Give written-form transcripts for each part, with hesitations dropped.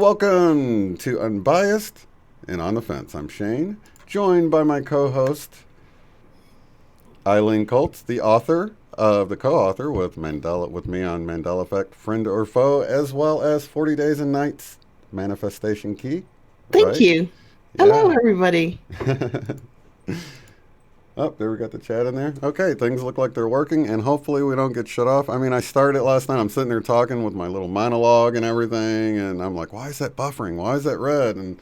Welcome to Unbiased and On the Fence. I'm Shane, joined by my co-host, Eileen Colts, the co-author with me on Mandela Effect, Friend or Foe, as well as 40 Days and Nights Manifestation Key. Thank you. Yeah. Hello, everybody. Oh, there we got the chat in there. Okay, things look like they're working, and hopefully we don't get shut off. I mean, I started it last night. I'm sitting there talking with my little monologue and everything, and I'm like, why is that buffering? Why is that red? And,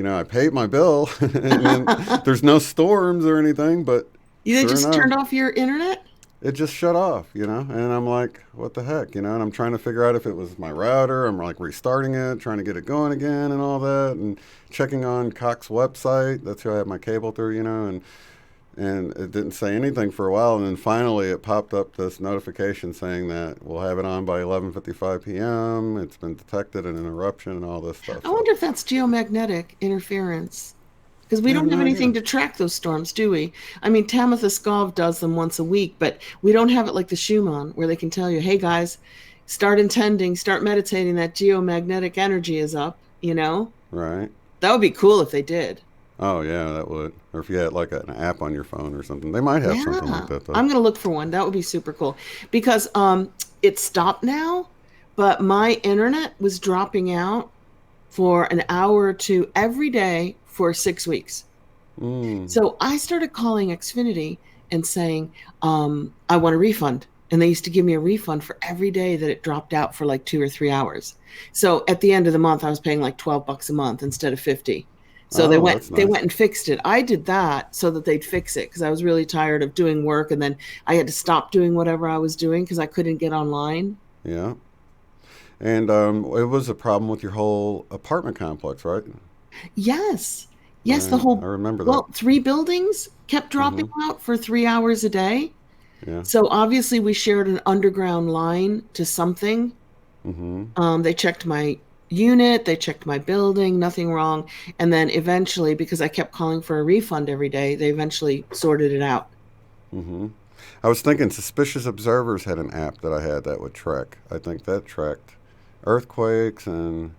I paid my bill, and then there's no storms or anything, but you just turned off your internet? It just shut off, and I'm like, what the heck, and I'm trying to figure out if it was my router. I'm like restarting it, trying to get it going again and all that, and checking on Cox's website. That's who I have my cable through, and it didn't say anything for a while, and then finally it popped up this notification saying that we'll have it on by 11:55 p.m. It's been detected an interruption and all this stuff. I wonder if that's geomagnetic interference, because we don't have anything to track those storms, do we? I mean, Tamitha Skov does them once a week, but we don't have it like the Schumann, where they can tell you, hey guys, start intending, start meditating, that geomagnetic energy is up, Right. That would be cool if they did. Oh, yeah, that would. Or if you had like an app on your phone or something. They might have something like that, though. I'm going to look for one. That would be super cool. Because it stopped now, but my internet was dropping out for an hour or two every day for 6 weeks. So I started calling Xfinity and saying, I want a refund. And they used to give me a refund for every day that it dropped out for like 2 or 3 hours. So at the end of the month, I was paying like $12 a month instead of $50. So they went and fixed it. I did that so that they'd fix it because I was really tired of doing work, and then I had to stop doing whatever I was doing because I couldn't get online. Yeah. And it was a problem with your whole apartment complex, right? Yes. Yes, I remember that. Well, 3 buildings kept dropping out for 3 hours a day. Yeah. So obviously we shared an underground line to something. They checked my unit, they checked my building, nothing wrong. And then eventually, because I kept calling for a refund every day, they eventually sorted it out. I was thinking Suspicious Observers had an app that I had that would track. I think that tracked earthquakes and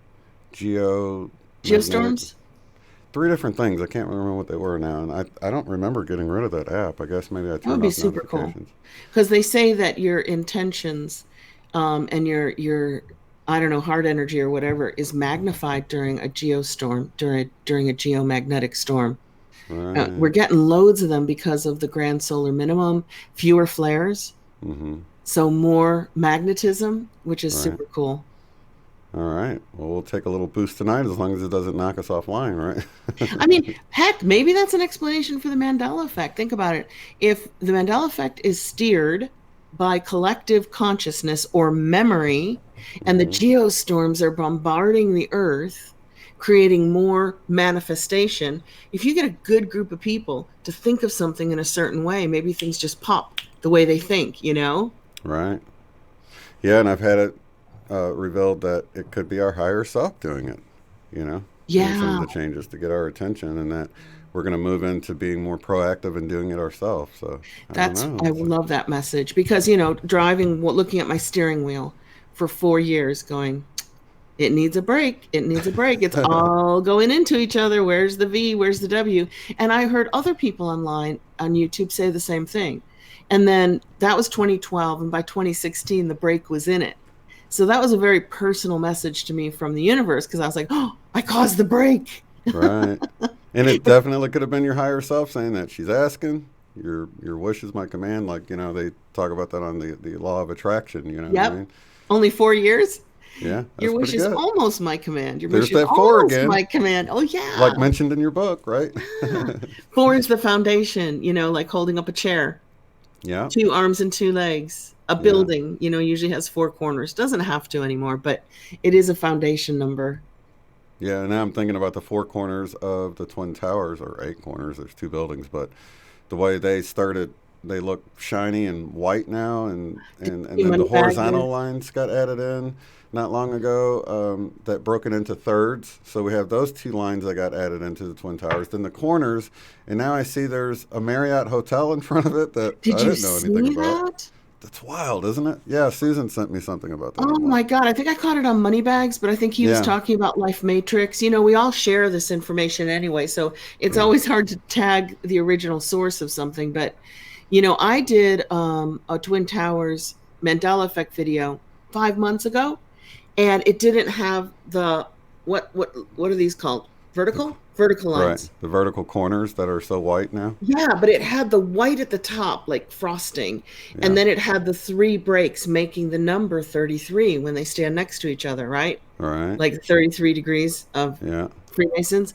geostorms. 3 different things. I can't remember what they were now. And I don't remember getting rid of that app. I guess maybe I turned off notifications. That would be super cool. Because they say that your intentions and your I don't know, heart energy or whatever is magnified during a geostorm, during a geomagnetic storm. Right. We're getting loads of them because of the grand solar minimum, fewer flares, so more magnetism, which is super cool. All right. Well, we'll take a little boost tonight as long as it doesn't knock us offline, right? I mean, heck, maybe that's an explanation for the Mandela Effect. Think about it. If the Mandela Effect is steered by collective consciousness or memory, and the geostorms are bombarding the earth, creating more manifestation. If you get a good group of people to think of something in a certain way, maybe things just pop the way they think, Right. Yeah, and I've had it revealed that it could be our higher self doing it, Yeah. Some of the changes to get our attention, and that we're going to move into being more proactive and doing it ourselves. So I love that message because, driving, looking at my steering wheel for 4 years going, it needs a break. It needs a break. It's all going into each other. Where's the V? Where's the W? And I heard other people online on YouTube say the same thing. And then that was 2012. And by 2016, the break was in it. So that was a very personal message to me from the universe because I was like, oh, I caused the break. Right. And it definitely could have been your higher self saying that. She's asking. Your wish is my command. Like, they talk about that on the law of attraction. What I mean? Only 4 years? Yeah. Your wish is almost my command. Your There's wish is that 4 almost again. My command. Oh, yeah. Like mentioned in your book, right? 4 is the foundation, like holding up a chair. Yeah. 2 arms and 2 legs. A Yeah. building, usually has 4 corners. Doesn't have to anymore, but it is a foundation number. Yeah. Now I'm thinking about the four corners of the Twin Towers, or eight corners. There's two buildings, but the way they started, they look shiny and white now, and then the Money bag horizontal lines got added in not long ago, that broken into thirds. So we have those two lines that got added into the Twin Towers. Then the corners, and now I see there's a Marriott hotel in front of it that Did I you didn't know anything see about. that? That's wild, isn't it? Yeah, Susan sent me something about that. Oh I'm like, my God. I think I caught it on Moneybags, but I think he was yeah, talking about Life Matrix. We all share this information anyway, so it's right, always hard to tag the original source of something. But, I did a Twin Towers Mandela Effect video 5 months ago, and it didn't have the what are these called? Vertical right. lines. The vertical corners that are so white now. Yeah, but it had the white at the top, like frosting, and Yeah, then it had the 3 breaks making the number 33 when they stand next to each other, right? right. Like 33 degrees of Yeah, Freemasons.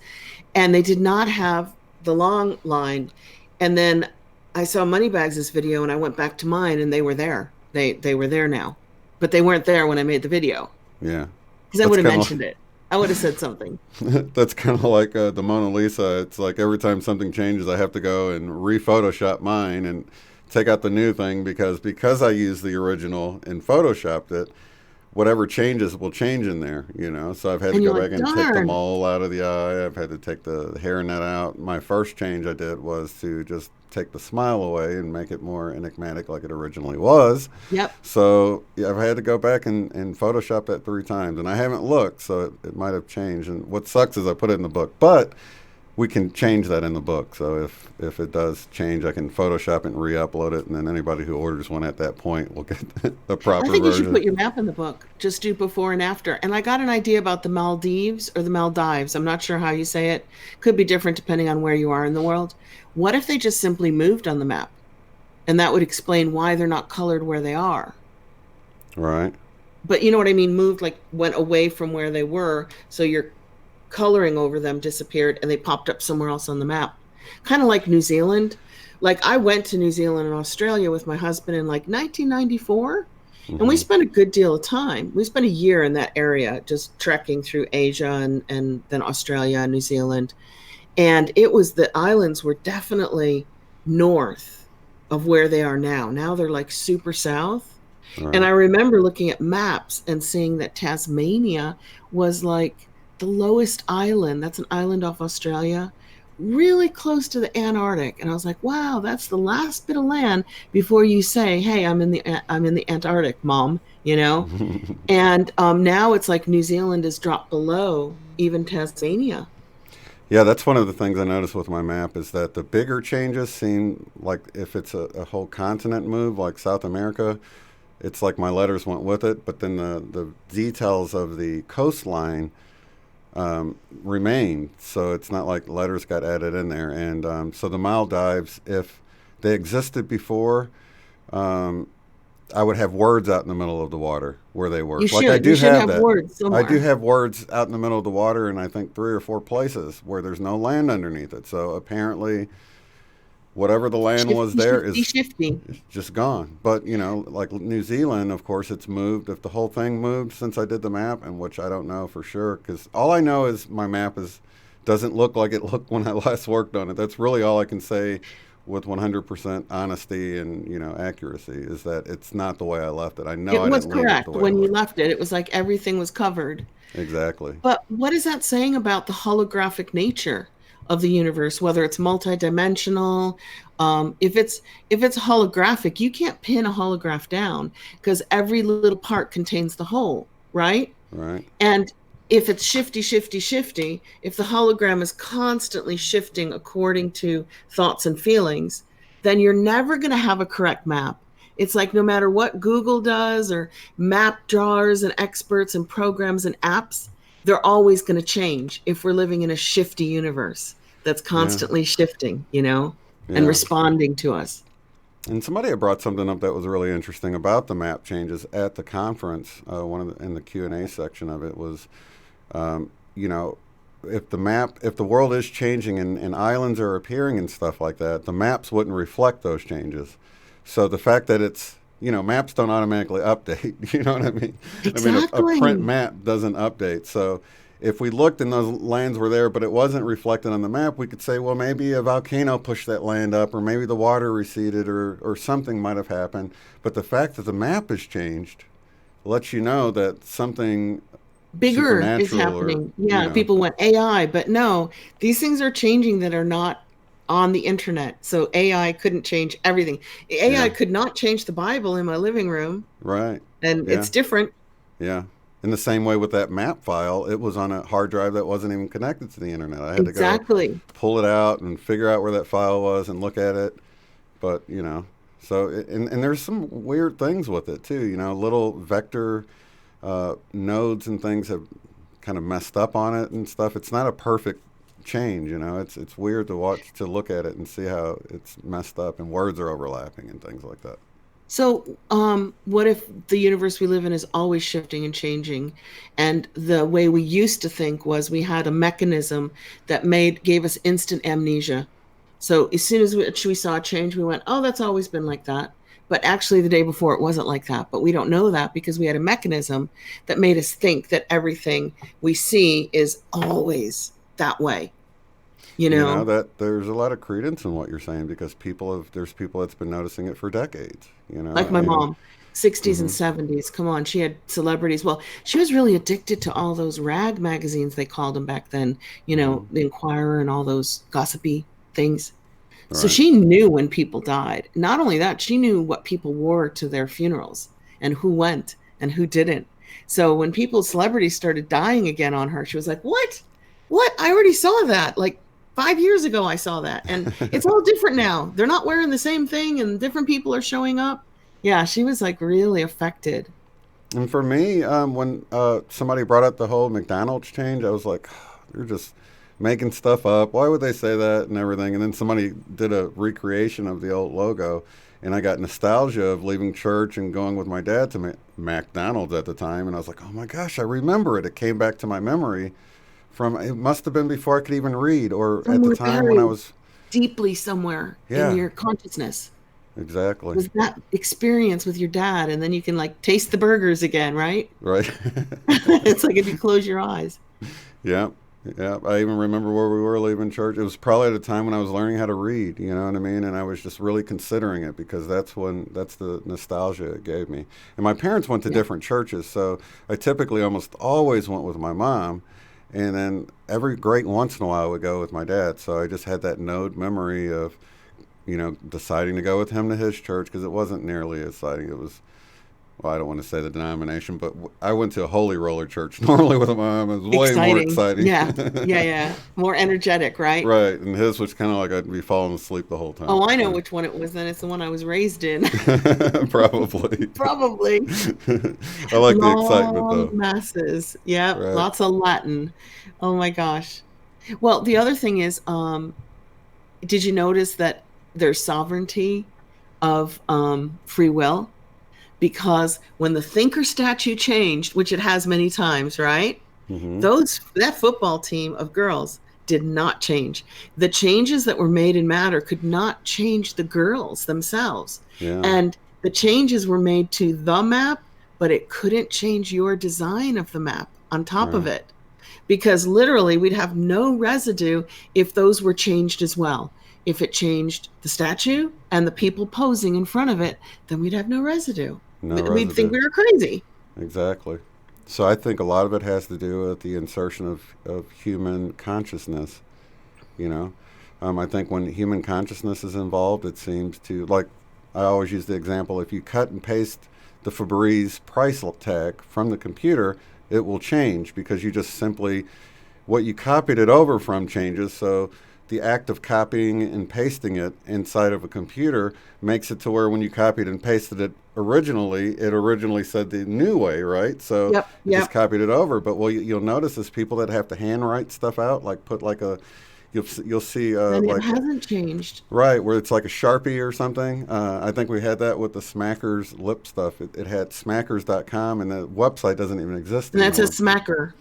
And they did not have the long line. And then I saw Moneybags' video and I went back to mine and they were there. They were there now. But they weren't there when I made the video. yeah. Because I That's would have kind mentioned it. I would have said something. That's kind of like the Mona Lisa. It's like every time something changes, I have to go and re-Photoshop mine and take out the new thing because I used the original and Photoshopped it. Whatever changes will change in there, So I've had to And go you're back like, and take the darn. mole out of the eye. I've had to take the hairnet out. My first change I did was to just take the smile away and make it more enigmatic like it originally was. Yep. So yeah, I've had to go back and Photoshop that 3 times, and I haven't looked, so it might have changed. And what sucks is I put it in the book, but we can change that in the book. So if it does change, I can Photoshop it and re-upload it, and then anybody who orders one at that point will get the I proper think you should version. put your map in the book. Just do before and after. And I got an idea about the Maldives or the Maldives. I'm not sure how you say it. Could be different depending on where you are in the world. What if they just simply moved on the map? And that would explain why they're not colored where they are. Right. But you know what I mean? Moved, like went away from where they were. So your coloring over them disappeared and they popped up somewhere else on the map. Kind of like New Zealand. Like I went to New Zealand and Australia with my husband in like 1994. And we Hmm. spent a good deal of time. We spent a year in that area, just trekking through Asia and then Australia and New Zealand. And the islands were definitely north of where they are now. Now they're like super south. And I Right. remember looking at maps and seeing that Tasmania was like the lowest island. That's an island off Australia, really close to the Antarctic. And I was like, wow, that's the last bit of land before you say, hey, I'm in the Antarctic, mom, you know? And now it's like New Zealand is dropped below even Tasmania. Yeah, that's one of the things I noticed with my map is that the bigger changes seem like if it's a whole continent move, like South America, it's like my letters went with it. But then the details of the coastline remain. So it's not like letters got added in there. And so the Maldives, if they existed before, um, I would have words out in the middle of the water where they were. You Like I should. You do should have have that. words I do somewhere. have words out in the middle of the water, and I think 3 or 4 places where there's no land underneath it. So apparently, whatever the land was Shifty, there shifty, shifty. is just gone. But like New Zealand, of course, it's moved. If the whole thing moved since I did the map, and which I don't know for sure, because all I know is my map is doesn't look like it looked when I last worked on it. That's really all I can say with 100% honesty and accuracy is that it's not the way I left it. I know It I was didn't leave it the correct. way I When you left left it, it was like everything was covered. it. Exactly. But what is that saying about the holographic nature of the universe, whether it's multidimensional? If it's holographic, you can't pin a holograph down because every little part contains the whole, right? Right. And if it's shifty, shifty, shifty, if the hologram is constantly shifting according to thoughts and feelings, then you're never going to have a correct map. It's like no matter what Google does or map drawers and experts and programs and apps, they're always going to change if we're living in a shifty universe that's Yeah. constantly shifting, and Yeah. responding to us. And somebody had brought something up that was really interesting about the map changes at the conference. One of in the Q&A section of it was, um, you know, if the world is changing and islands are appearing and stuff like that, the maps wouldn't reflect those changes. So the fact that it's, maps don't automatically update. You know what I mean? I mean, a print Exactly. map doesn't update. So if we looked and those lands were there, but it wasn't reflected on the map, we could say, well, maybe a volcano pushed that land up, or maybe the water receded, or something might have happened. But the fact that the map has changed lets you know that something Bigger is supernatural, or, happening. Yeah, people went AI, but no, these things are changing that are not on the internet. So AI couldn't change everything. AI yeah, could not change the Bible in my living room, right. and Yeah, it's different. yeah. In the same way with that map file, it was on a hard drive that wasn't even connected to the internet. I had to go Exactly. pull it out and figure out where that file was and look at it. But, so, and there's some weird things with it too. Little vector nodes and things have kind of messed up on it and stuff. It's not a perfect change. It's weird to watch, to look at it and see how it's messed up and words are overlapping and things like that. So, what if the universe we live in is always shifting and changing, and the way we used to think was we had a mechanism that gave us instant amnesia. So as soon as we saw a change, we went, "Oh, that's always been like that." But actually, the day before, it wasn't like that. But we don't know that because we had a mechanism that made us think that everything we see is always that way. You know, That there's a lot of credence in what you're saying, because there's people that's been noticing it for decades. like my And mom, 60s and hmm 70s. Come on, she had celebrities. Well, she was really addicted to all those rag magazines, they called them back then, hmm the Inquirer and all those gossipy things. So right, she knew when people died. Not only that, she knew what people wore to their funerals and who went and who didn't. So when celebrities started dying again on her, she was like, "What? What? I already saw that. Like 5 years ago, I saw that. And it's all different now. They're not wearing the same thing and different people are showing up." Yeah, she was like really affected. and for me, when somebody brought up the whole McDonald's change, I was like, they're just making stuff up. Why would they say that and everything? And then somebody did a recreation of the old logo, and I got nostalgia of leaving church and going with my dad to McDonald's at the time, and I was like, oh my gosh, I remember it. It came back to my memory from, it must have been before I could even read, or at the Somewhere time when I buried was, deeply somewhere in yeah, your consciousness exactly, was that experience with your dad. And then you can like taste the burgers again, right? right. It's like if you close your eyes. Yeah, yeah. I even remember where we were leaving church. It was probably at a time when I was learning how to read. You know what I mean? And I was just really considering it, because that's the nostalgia it gave me. And my parents went to Yeah. different churches, so I typically almost always went with my mom, and then every great once in a while I would go with my dad. So I just had that node memory of deciding to go with him to his church, because it wasn't nearly as exciting. It was, well, I don't want to say the denomination, but I went to a Holy Roller church normally with my mom. It was way more Exciting. exciting. Yeah. Yeah. Yeah. More energetic, right? Right, and his was kind of like I'd be falling asleep the whole time. Oh, I know Yeah. which one it was. Then it's the one I was raised in. Probably. Probably. I like the excitement Long though. masses. Yeah. Right. Lots of Latin. Oh my gosh. Well, the other thing is, did you notice that there's sovereignty of free will? Because when the thinker statue changed, which it has many times, right? Mm-hmm. That football team of girls did not change. The changes that were made in matter could not change the girls themselves. Yeah. And the changes were made to the map, but it couldn't change your design of the map on top of Right. it. Because literally, we'd have no residue if those were changed as well. If it changed the statue and the people posing in front of it, then we'd have no residue. No We'd think residue. we were crazy. Exactly. So I think a lot of it has to do with the insertion of human consciousness. You know, I think when human consciousness is involved, it seems to, like, I always use the example, if you cut and paste the Febreze price tag from the computer, it will change, because you just simply, what you copied it over from changes. So the act of copying and pasting it inside of a computer makes it to where when you copied and pasted it originally, it originally said the new way, right? So Yep, it just yep. copied it over. But what you'll notice is people that have to handwrite stuff out, like put like a, you'll see And it like, hasn't changed. right, where it's like a Sharpie or something. I think we had that with the Smackers lip stuff. It had smackers.com, and the website doesn't even exist And that's a anymore. smacker,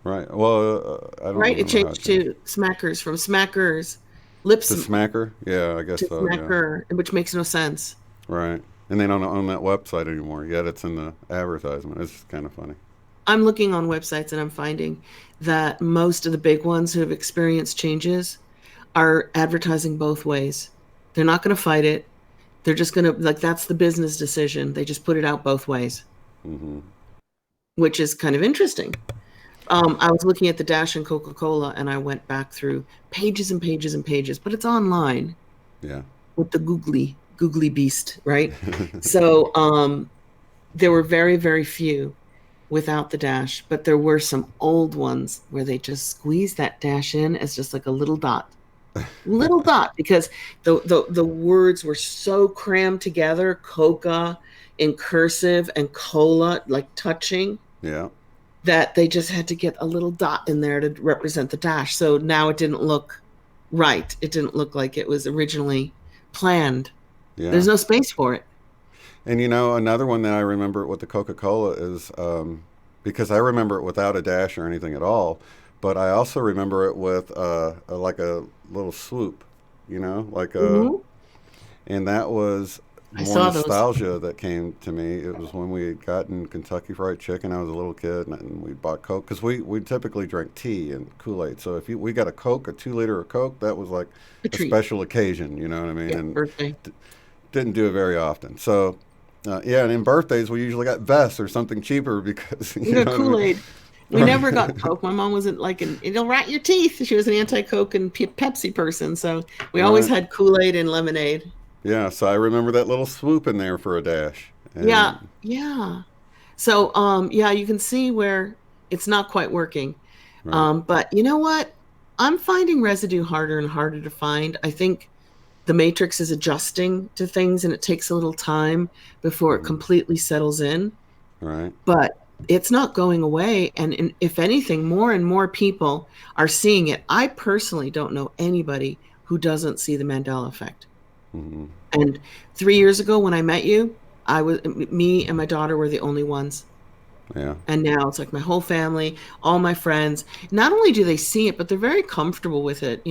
Right. Well, I don't right? It remember how it changed changed. to smackers from smackers, lips To Smacker? Yeah, I guess to so, yeah. smacker, which makes no sense. Right. And they don't own that website anymore, yet it's in the advertisement. It's just kind of funny. I'm looking on websites and I'm finding that most of the big ones who have experienced changes are advertising both ways. They're not going to fight it. They're just going to, like, that's the business decision. They just put it out both ways, Hmm. which is kind of interesting. I was looking at the Dash and Coca-Cola and I went back through pages and pages and pages, but it's online Yeah. with the googly beast, right? So there were very, very few without the dash, but there were some old ones where they just squeezed that dash in as just like a little dot, because the words were so crammed together, coca in cursive and cola like touching, Yeah. that they just had to get a little dot in there to represent the dash. So now it didn't look right. It didn't look like it was originally planned. Yeah. There's no space for it. And another one that I remember with the Coca-Cola is because I remember it without a dash or anything at all, but I also remember it with like a little swoop, like Mhm. and that was I more saw those. nostalgia that came to me. It was when we had gotten Kentucky Fried Chicken. I was a little kid, and we bought Coke because we typically drank tea and Kool-Aid. So if we got a Coke, a 2 liter of Coke, that was like A a treat. special occasion. You know what I mean? Yeah, And birthday. didn't do it very often. So, yeah, and in birthdays we usually got vests or something cheaper because We you know got what I mean. Kool-Aid. We never got Coke. My mom wasn't like it'll rot your teeth. She was an anti-Coke and Pepsi person, so we always Right. had Kool-Aid and lemonade. Yeah. So I remember that little swoop in there for a dash. Yeah, And yeah. So yeah, you can see where it's not quite working. right. But you know what? I'm finding residue harder and harder to find. I think the matrix is adjusting to things and it takes a little time before it Hmm. completely settles in. Right. But it's not going away. And if anything, more and more people are seeing it. I personally don't know anybody who doesn't see the Mandela effect. Hmm. And 3 years ago, when I met you, me and my daughter were the only ones. Yeah. And now it's like my whole family, all my friends. Not only do they see it, but they're very comfortable with it.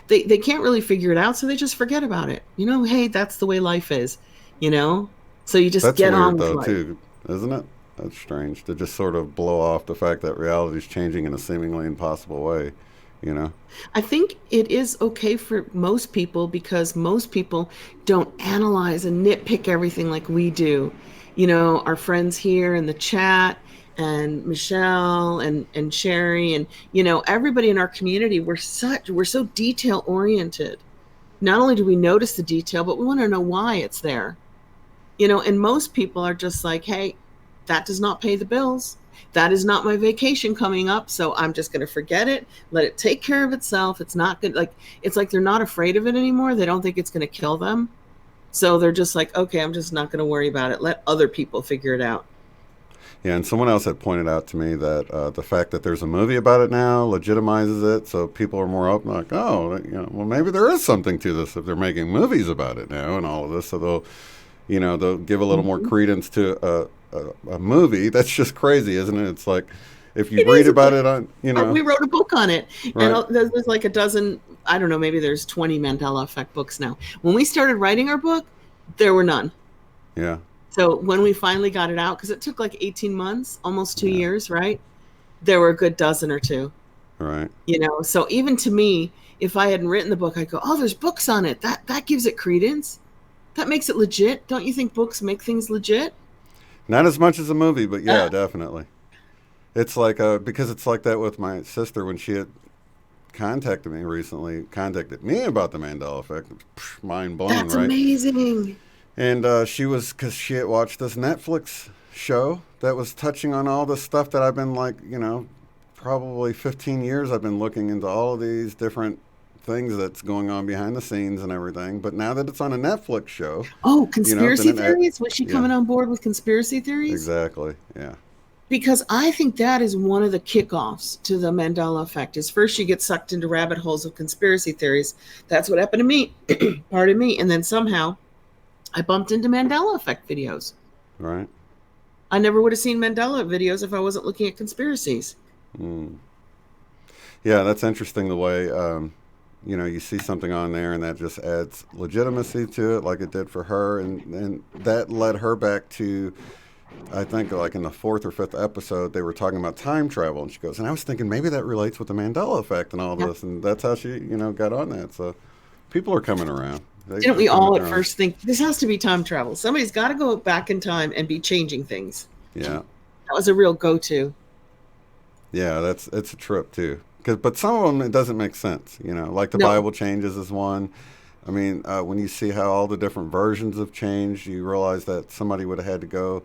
They can't really figure it out, so they just forget about it. Hey, that's the way life is. You know, so you just That's get on weird with though life. too, isn't it? That's strange to just sort of blow off the fact that reality is changing in a seemingly impossible way. You know. I think it is okay for most people because most people don't analyze and nitpick everything like we do. Our friends here in the chat and Michelle and Sherry and everybody in our community, we're so detail oriented. Not only do we notice the detail, but we want to know why it's there. And most people are just like, hey, that does not pay the bills. That is not my vacation coming up. So I'm just going to forget it, let it take care of itself. It's not good. It's like they're not afraid of it anymore. They don't think it's going to kill them. So they're just like, okay, I'm just not going to worry about it. Let other people figure it out. Yeah, and someone else had pointed out to me that the fact that there's a movie about it now legitimizes it, so people are more open. Like, oh, well, maybe there is something to this if they're making movies about it now and all of this. So they'll give a little more Mhm. credence to a movie. That's just crazy, isn't it? It's like if you It read is. about it on, We wrote a book on it, and right? there's like a dozen. I don't know. Maybe there's 20 Mandela Effect books now. When we started writing our book, there were none. Yeah, So when we finally got it out, because it took like 18 months, almost two yeah, years, right? There were a good dozen or two. right. So even to me, if I hadn't written the book, I'd go, oh, there's books on it. That gives it credence. That makes it legit. Don't you think books make things legit? Not as much as a movie, but Uh, yeah, definitely. It's like because it's like that with my sister when she had contacted me about the Mandela Effect. Mind blown, that's right? amazing. And she was because she had watched this Netflix show that was touching on all this stuff that I've been like, probably 15 years I've been looking into all of these different things that's going on behind the scenes and everything. But now that it's on a Netflix show, Oh, then conspiracy theories? Was she yeah, coming on board with conspiracy theories? exactly, yeah, Because I think that is one of the kickoffs to the Mandela effect. Is first you get sucked into rabbit holes of conspiracy theories. That's what happened to me. Pardon me. And then somehow I bumped into Mandela effect videos. right. I never would have seen Mandela videos if I wasn't looking at conspiracies. Mm. Yeah, that's interesting the way you see something on there and that just adds legitimacy to it like it did for her. And that led her back to, I think, like in the fourth or fifth episode, they were talking about time travel. And she goes, and I was thinking maybe that relates with the Mandela effect and all this. And that's how she, got on that. So people are coming around. Didn't we all at first think this has to be time travel? Somebody's got to go back in time and be changing things. Yeah. That was a real go-to. Yeah, it's a trip too. But some of them, it doesn't make sense. Like the Bible changes is one. I mean, when you see how all the different versions have changed, you realize that somebody would have had to go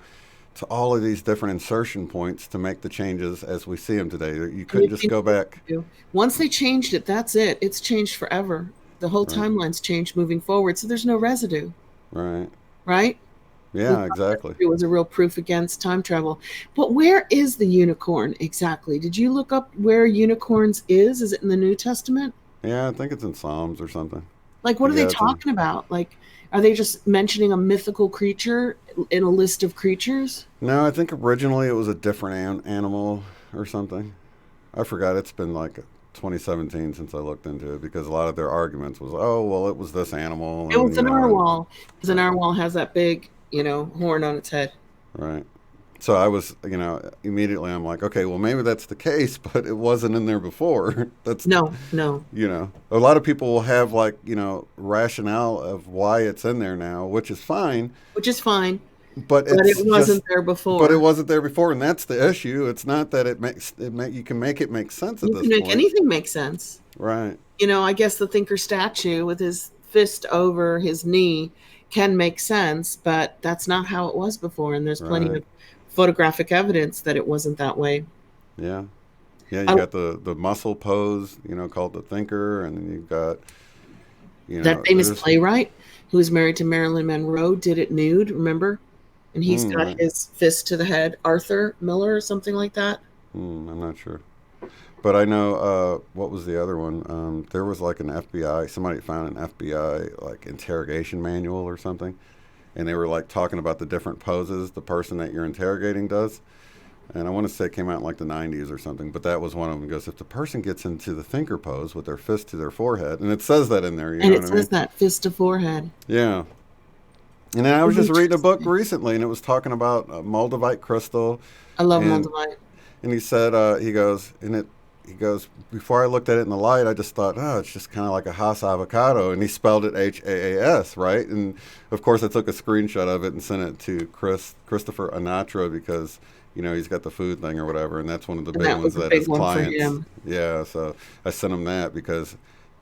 to all of these different insertion points to make the changes as we see them today. You couldn't just go back. Once they changed it, that's it. It's changed forever. The whole timeline's changed moving forward, so there's no residue. Right. Right? Yeah, exactly. It was a real proof against time travel. But where is the unicorn exactly? Did you look up where unicorns is? Is it in the New Testament? Yeah, I think it's in Psalms or something. Like, what are they talking about? Like, are they just mentioning a mythical creature in a list of creatures? No, I think originally it was a different animal or something. I forgot. It's been like 2017 since I looked into it, because a lot of their arguments was, oh, well, it was this animal. It was an narwhal, because a narwhal has that big, horn on its head. Right. So I was, immediately I'm like, okay, well, maybe that's the case, but it wasn't in there before. That's no. A lot of people will have rationale of why it's in there now, which is fine. But it wasn't there before. But it wasn't there before, and that's the issue. It's not that you can make it make sense at this point. You can make anything make sense. Right. I guess the thinker statue with his fist over his knee can make sense, but that's not how it was before, and there's plenty of photographic evidence that it wasn't that way. Yeah. Yeah, you got the muscle pose, called the thinker, and then you've got that famous playwright who was married to Marilyn Monroe did it nude, remember? And he's got his fist to the head. Arthur Miller or something like that. I'm not sure. But I know, what was the other one? There was like an FBI, somebody found an FBI interrogation manual or something. And they were talking about the different poses the person that you're interrogating does. And I want to say it came out in the 90s or something. But that was one of them. It goes, if the person gets into the thinker pose with their fist to their forehead, and it says that in there. And it says that, fist to forehead. Yeah. And then I was just reading a book recently, and it was talking about Moldavite crystal. I love Moldavite. And he said, he goes, before I looked at it in the light, I just thought, oh, it's just kind of like a Haas avocado. And he spelled it Haas, right? And, of course, I took a screenshot of it and sent it to Christopher Anatra because, he's got the food thing or whatever. And that's one of the big ones that his clients. Yeah, so I sent him that because,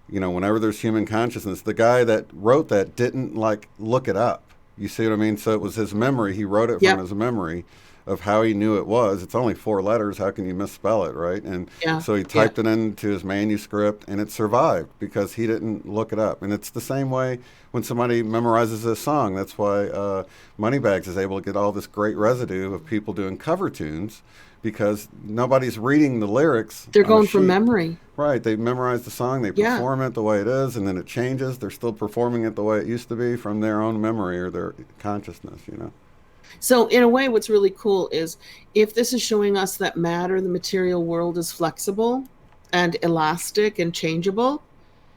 whenever there's human consciousness, the guy that wrote that didn't, look it up. You see what I mean? So it was his memory. He wrote it from his memory of how he knew it was. It's only 4 letters. How can you misspell it, right? And so he typed it into his manuscript, and it survived because he didn't look it up. And it's the same way when somebody memorizes a song. That's why Moneybags is able to get all this great residue of people doing cover tunes, because nobody's reading the lyrics. They're going from memory. Right. They memorize the song. They perform it the way it is, and then it changes. They're still performing it the way it used to be from their own memory or their consciousness, So in a way, what's really cool is if this is showing us that matter, the material world, is flexible and elastic and changeable,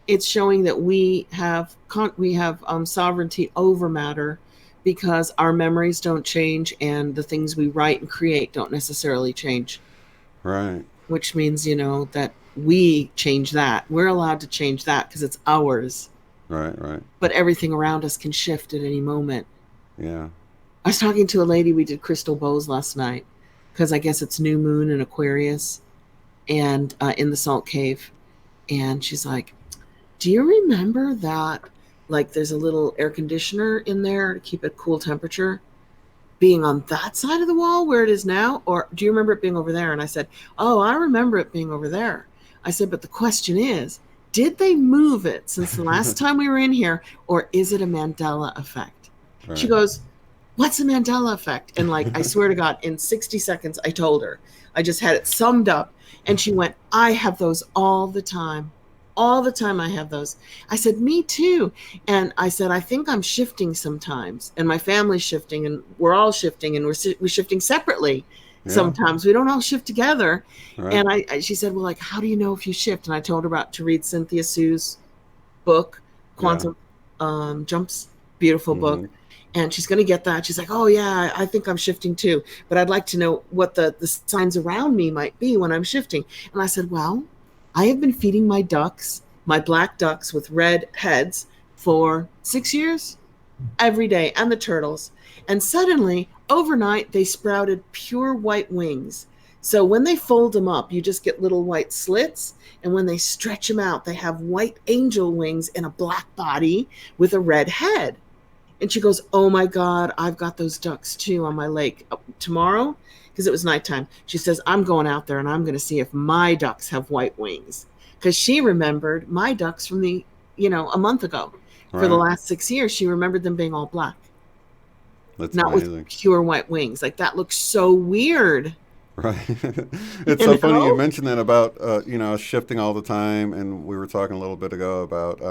it's showing that we have sovereignty over matter, because our memories don't change and the things we write and create don't necessarily change. Right. Which means, that we change that. We're allowed to change that because it's ours. Right. But everything around us can shift at any moment. Yeah. I was talking to a lady, we did crystal bows last night, because I guess it's new moon in Aquarius and in the Salt Cave. And she's like, do you remember that, there's a little air conditioner in there to keep it cool temperature being on that side of the wall where it is now? Or do you remember it being over there? And I said, oh, I remember it being over there. I said, but the question is, did they move it since the last time we were in here, or is it a Mandela effect? Right. She goes, what's a Mandela effect? And I swear to God, in 60 seconds, I told her. I just had it summed up. And she went, I have those all the time. All the time I have those. I said, me too. And I said, I think I'm shifting sometimes. And my family's shifting, and we're all shifting, and we're shifting separately. Yeah. Sometimes we don't all shift together. Right. And she said, well, how do you know if you shift? And I told her to read Cynthia Sue's book, Yeah. Quantum Jumps, beautiful book. Mm-hmm. And she's going to get that. She's like, oh, yeah, I think I'm shifting too. But I'd like to know what the signs around me might be when I'm shifting. And I said, well, I have been feeding my ducks, my black ducks with red heads for 6 years every day, and the turtles. And suddenly, overnight, they sprouted pure white wings. So when they fold them up, you just get little white slits. And when they stretch them out, they have white angel wings in a black body with a red head. And she goes, oh my God, I've got those ducks too on my lake tomorrow, because it was nighttime. She says, I'm going out there and I'm going to see if my ducks have white wings. Because she remembered my ducks from a month ago. For the Right. last 6 years, she remembered them being all black, That's not with amazing. pure white wings. Like, that looks so weird. Right. It's so You funny you know? mentioned that about shifting all the time, and we were talking a little bit ago about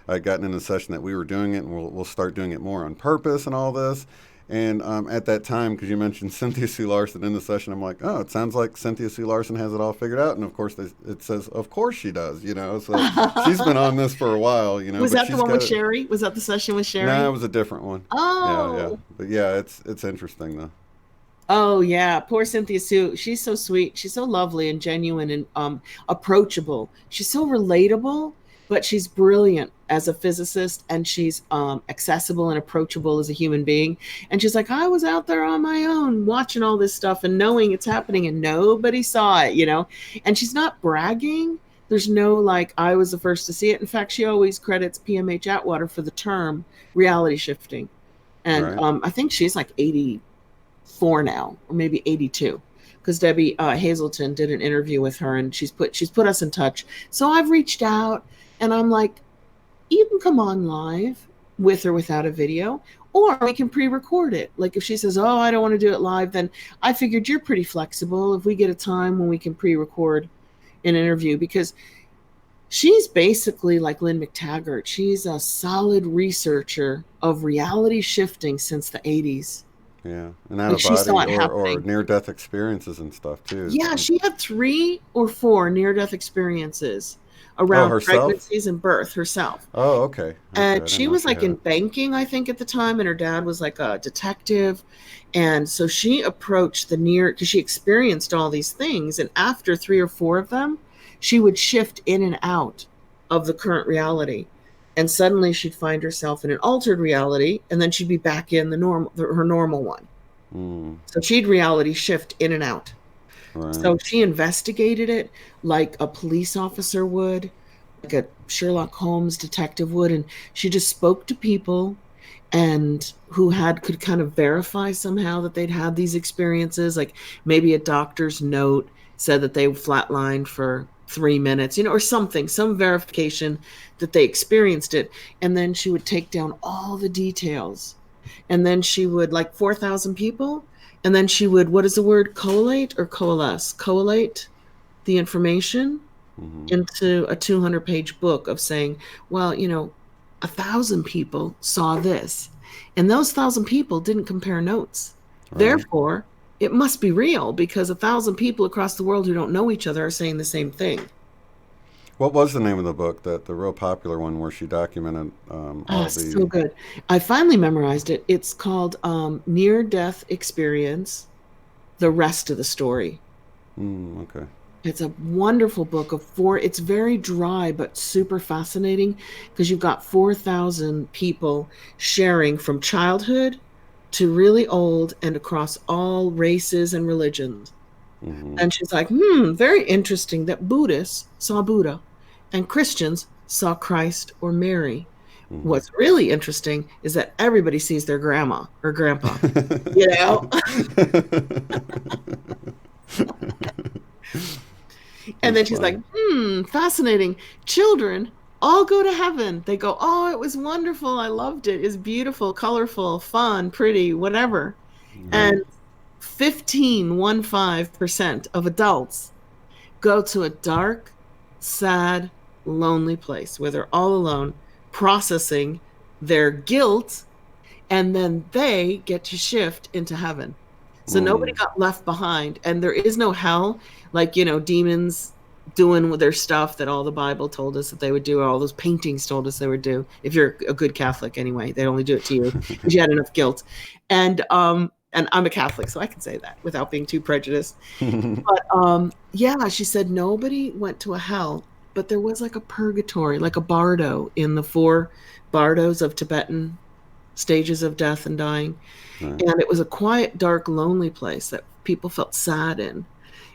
I'd gotten in a session that we were doing it, and we'll start doing it more on purpose and all this. And at that time, because you mentioned Cynthia C. Larson in the session, I'm like, oh, it sounds like Cynthia C. Larson has it all figured out, and of course it says, of course she does, So she's been on this for a while, Was but that the she's one with got it. Sherry? Was that the session with No, Sherry? it was a different one. Yeah, yeah, Oh, but yeah, it's interesting though. oh yeah. Poor Cynthia Sue. She's so sweet. She's so lovely and genuine and approachable. She's so relatable, but she's brilliant as a physicist, and she's accessible and approachable as a human being. And she's like, I was out there on my own watching all this stuff and knowing it's happening and nobody saw it. And she's not bragging. There's no like, I was the first to see it. In fact, she always credits PMH Atwater for the term reality shifting. And Right. I think she's like 84 now, or maybe 82, because Debbie Hazelton did an interview with her, and she's put us in touch. So I've reached out, and I'm like, you can come on live with or without a video, or we can pre-record it. Like, if she says, oh, I don't want to do it live, then I figured you're pretty flexible if we get a time when we can pre-record an interview, because she's basically like Lynn McTaggart. She's a solid researcher of reality shifting since the 80s. Yeah, and out Like, of she saw body it or happening. near death experiences and stuff too. Yeah, she had 3 or 4 near-death experiences Oh, around herself? pregnancies and birth herself. Oh, okay. Okay, I And didn't she know was she like had in it. banking, I think, at the time, and her dad was like a detective. And so she approached because she experienced all these things. And after 3 or 4 of them, she would shift in and out of the current reality. And suddenly she'd find herself in an altered reality, and then she'd be back in her normal one. Mm, So she'd reality shift in and out. right. So she investigated it like a police officer would, like a Sherlock Holmes detective would, and she just spoke to people and who could kind of verify somehow that they'd had these experiences. Like, maybe a doctor's note said that they flatlined for 3 minutes, or something, some verification that they experienced it. And then she would take down all the details, and then she would, like, 4,000 people, and then she would, what is the word, collate or coalesce? Collate the information Hmm. into a 200-page book of saying, well, 1,000 people saw this, and those 1,000 people didn't compare notes. Right. Therefore, it must be real, because 1,000 people across the world who don't know each other are saying the same thing. What was the name of the book, that the real popular one where she documented Oh, all so the? good. I finally memorized it. It's called Near Death Experience, The Rest of the Story. Okay. It's a wonderful book it's very dry but super fascinating, because you've got 4,000 people sharing from childhood to really old and across all races and religions. Hmm. And she's like, very interesting that Buddhists saw Buddha and Christians saw Christ or Mary. Hmm. What's really interesting is that everybody sees their grandma or grandpa, you know? And That's then she's like, funny. fascinating. Children all go to heaven. They go, oh, it was wonderful. I loved it. It's beautiful, colorful, fun, pretty, whatever. Right. And 15% of adults go to a dark, sad, lonely place where they're all alone, processing their guilt, and then they get to shift into heaven. So nobody Mm, got left behind, and there is no hell, like, demons doing with their stuff that all the Bible told us that they would do, or all those paintings told us they would do. If you're a good Catholic, anyway, they'd only do it to you because you had enough guilt. And I'm a Catholic, so I can say that without being too prejudiced. But yeah, she said nobody went to a hell, but there was like a purgatory, like a bardo in the 4 bardos of Tibetan stages of death and dying. Right. And it was a quiet, dark, lonely place that people felt sad in.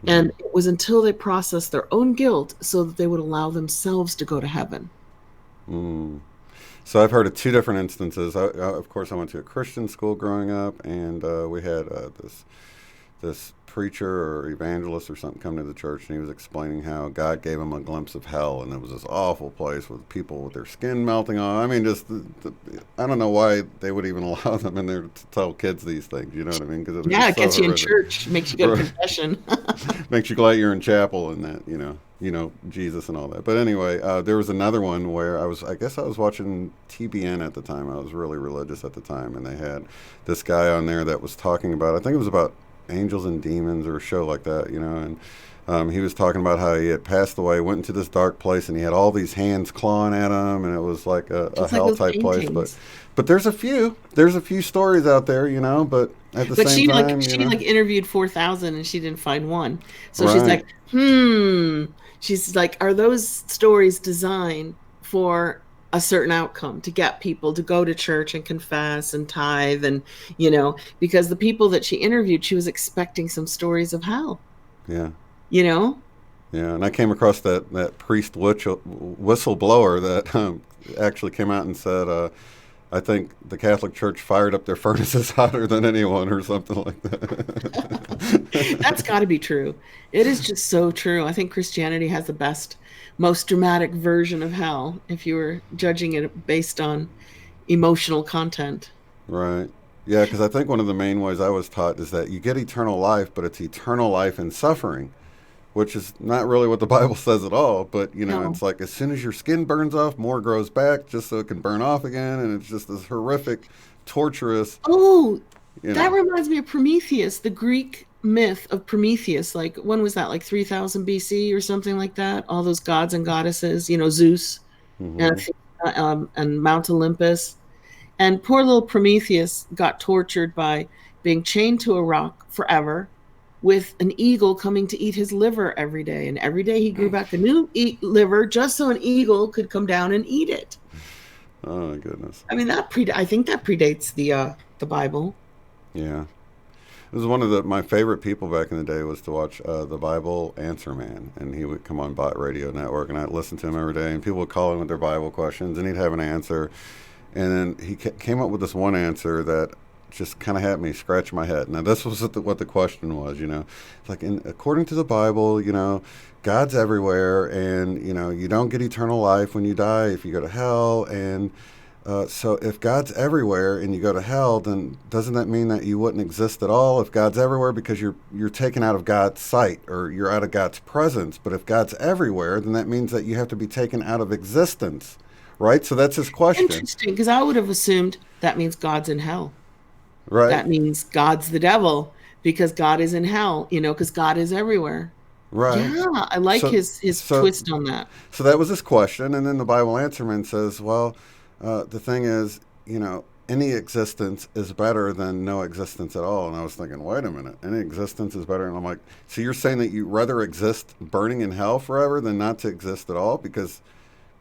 And it was until they processed their own guilt so that they would allow themselves to go to heaven. So I've heard of 2 different instances. Of course, I went to a Christian school growing up, and we had this preacher or evangelist or something come to the church, and he was explaining how God gave him a glimpse of hell, and it was this awful place with people with their skin melting off. I mean, just I don't know why they would even allow them in there to tell kids these things. You know what I mean? Because it gets you in church, makes you go to confession, makes you glad you're in chapel and that you know Jesus and all that. But anyway, there was another one where I guess I was watching TBN at the time. I was really religious at the time, and they had this guy on there that was talking about, I think it was about angels and demons or a show like that, and he was talking about how he had passed away, went into this dark place, and he had all these hands clawing at him, and it was like a hell type place. But there's a few stories out there, but at the same time, she interviewed 4,000 and she didn't find one. So right. She's like, she's like, are those stories designed for a certain outcome, to get people to go to church and confess and tithe, and because the people that she interviewed, she was expecting some stories of hell. Yeah. Yeah, and I came across that priest whistleblower that actually came out and said, I think the Catholic Church fired up their furnaces hotter than anyone, or something like that. That's got to be true. It is just so true. I think Christianity has the best, most dramatic version of hell, if you were judging it based on emotional content. Right. Yeah, because I think one of the main ways I was taught is that you get eternal life, but it's eternal life in suffering, which is not really what the Bible says at all. But, No. It's like as soon as your skin burns off, more grows back just so it can burn off again. And it's just this horrific, torturous. Oh, that reminds me of Prometheus, the Greek myth of Prometheus. Like, when was that? Like 3000 BC or something like that? All those gods and goddesses, Zeus and Mount Olympus. And poor little Prometheus got tortured by being chained to a rock forever, with an eagle coming to eat his liver every day. And every day he grew back a new liver just so an eagle could come down and eat it. Oh, my goodness. I mean, I think that predates the Bible. Yeah. It was one of my favorite people back in the day was to watch the Bible Answer Man. And he would come on Bot Radio Network, and I'd listen to him every day. And people would call in with their Bible questions, and he'd have an answer. And then he came up with this one answer that just kind of had me scratch my head. Now, this was what the question was, It's like, according to the Bible, God's everywhere, and, you don't get eternal life when you die if you go to hell. And so if God's everywhere and you go to hell, then doesn't that mean that you wouldn't exist at all if God's everywhere, because you're taken out of God's sight, or you're out of God's presence? But if God's everywhere, then that means that you have to be taken out of existence, right? So that's his question. Interesting, because I would have assumed that means God's in hell. Right. That means God's the devil, because God is in hell, because God is everywhere. Right. Yeah, I like his twist on that. So that was his question, and then the Bible Answerman says, well, the thing is, any existence is better than no existence at all. And I was thinking, wait a minute, any existence is better? And I'm like, so you're saying that you'd rather exist burning in hell forever than not to exist at all? Because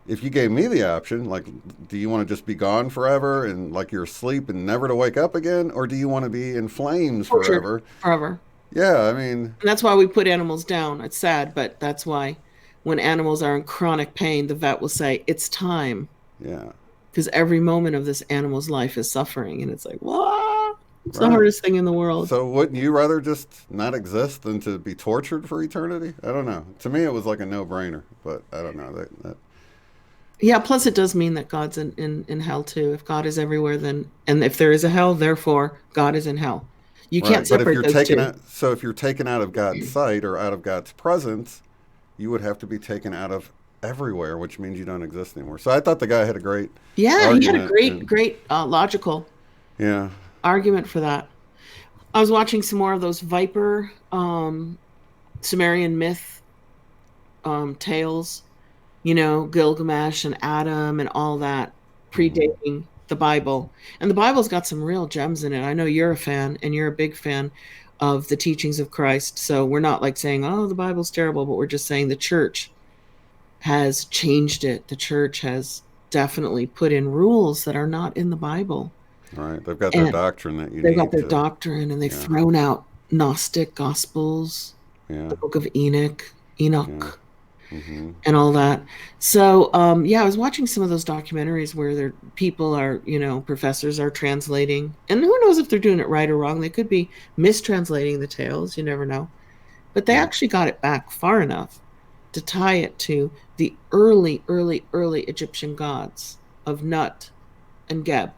if you gave me the option, like, do you want to just be gone forever and like you're asleep and never to wake up again? Or do you want to be in flames forever? Forever. Yeah, I mean. And that's why we put animals down. It's sad, but that's why when animals are in chronic pain, the vet will say, it's time. Yeah. Because every moment of this animal's life is suffering. And it's like, what? It's the hardest thing in the world. So wouldn't you rather just not exist than to be tortured for eternity? I don't know. To me, it was like a no-brainer, but I don't know. That Yeah, plus it does mean that God's in hell too. If God is everywhere, then, and if there is a hell, therefore God is in hell. You can't separate those two. So if you're taken out of God's sight or out of God's presence, you would have to be taken out of everywhere, which means you don't exist anymore. So I thought the guy had a great argument. He had a great logical argument for that. I was watching some more of those Viper Sumerian myth tales, Gilgamesh and Adam and all that, Hmm. predating the Bible. And the Bible's got some real gems in it. I know you're a fan, and you're a big fan of the teachings of Christ. So we're not like saying, oh, the Bible's terrible, but we're just saying the church has changed it. The church has definitely put in rules that are not in the Bible. Right. They've got their And doctrine that you they've got need their to. doctrine, and they've Yeah. thrown out Gnostic gospels, Yeah. the book of Yeah. Enoch, Hmm. and all that. So, yeah, I was watching some of those documentaries where people are, professors are translating, and who knows if they're doing it right or wrong. They could be mistranslating the tales. You never know. But they Yeah. actually got it back far enough to tie it to the early, early, early Egyptian gods of Nut and Geb.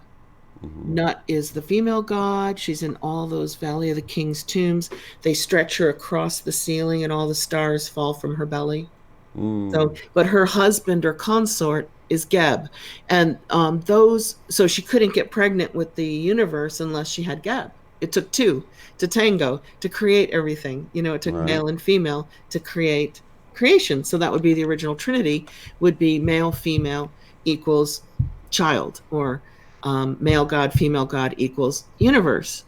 Hmm. Nut is the female god. She's in all those Valley of the King's tombs. They stretch her across the ceiling, and all the stars fall from her belly. So, Mm. but her husband or consort is Geb, and so she couldn't get pregnant with the universe unless she had Geb. It took two to tango to create everything. It took Right. male and female to create creation. So that would be the original Trinity. Would be male, female equals child, or male God, female God equals universe.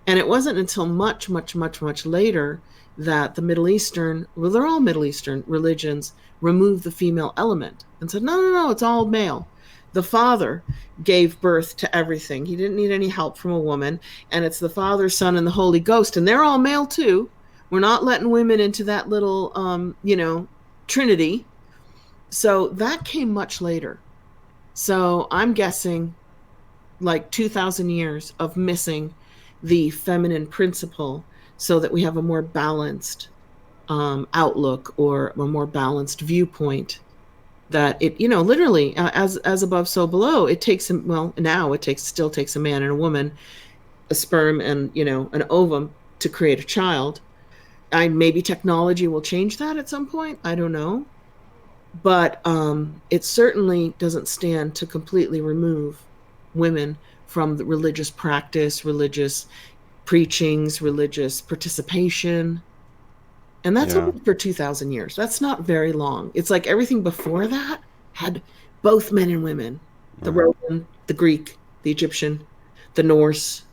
And it wasn't until much, much, much, much later that the Middle Eastern, well, they're all Middle Eastern religions, removed the female element and said, no, no, no, it's all male. The Father gave birth to everything. He didn't need any help from a woman. And it's the Father, Son, and the Holy Ghost. And they're all male too. We're not letting women into that little, Trinity. So that came much later. So I'm guessing like 2,000 years of missing the feminine principle so that we have a more balanced outlook, or a more balanced viewpoint, that it, literally, as above so below. It takes well, now it still takes a man and a woman, a sperm and an ovum, to create a child. Maybe technology will change that at some point, I don't know, but it certainly doesn't stand to completely remove women from the religious practice, religious preachings, religious participation. And that's Yeah. only for 2,000 years. That's not very long. It's like everything before that had both men and women: the Right. Roman, the Greek, the Egyptian, the Norse,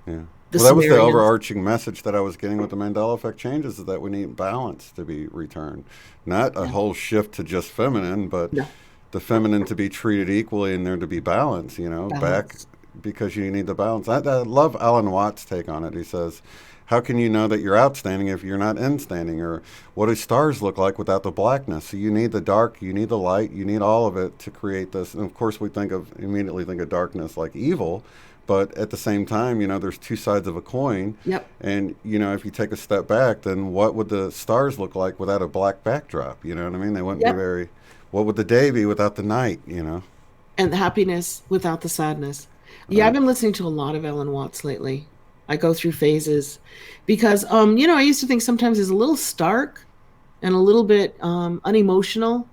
Yeah. the Well, that was the Sumerians. overarching message that I was getting with the Mandela Effect changes, is that we need balance to be returned. Not a Yeah. whole shift to just feminine, but No, the feminine to be treated equally and there to be balance, back, balance. because you need the balance. I love Alan Watts' take on it. He says, how can you know that you're outstanding if you're not instanding? Or what do stars look like without the blackness? So you need the dark, you need the light, you need all of it to create this. And of course, we immediately think of darkness like evil, but at the same time, there's two sides of a coin. Yep. And, if you take a step back, then what would the stars look like without a black backdrop? You know what I mean? They wouldn't be Yep. very, what would the day be without the night? And the happiness without the sadness. Yeah, I've Right. been listening to a lot of Ellen Watts lately. I go through phases because, I used to think sometimes he's a little stark and a little bit unemotional,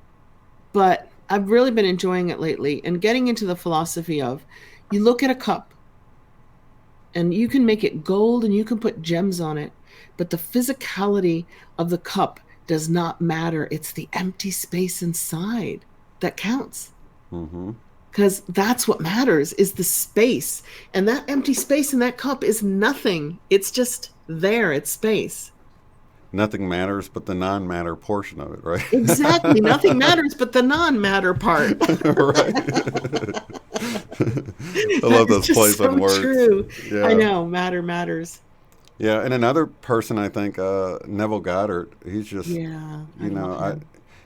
but I've really been enjoying it lately and getting into the philosophy of, you look at a cup and you can make it gold and you can put gems on it, but the physicality of the cup does not matter. It's the empty space inside that counts, Mm-hmm. because that's what matters, is the space. And that empty space in that cup is nothing. It's just there. It's space. Nothing matters but the non-matter portion of it, right? Exactly. Nothing matters but the non-matter part. Right. I That love is those just plays on so words. true. I Yeah. know. Matter matters. Yeah. And another person, I think, Neville Goddard, he's just, Yeah, I you know, love I, him.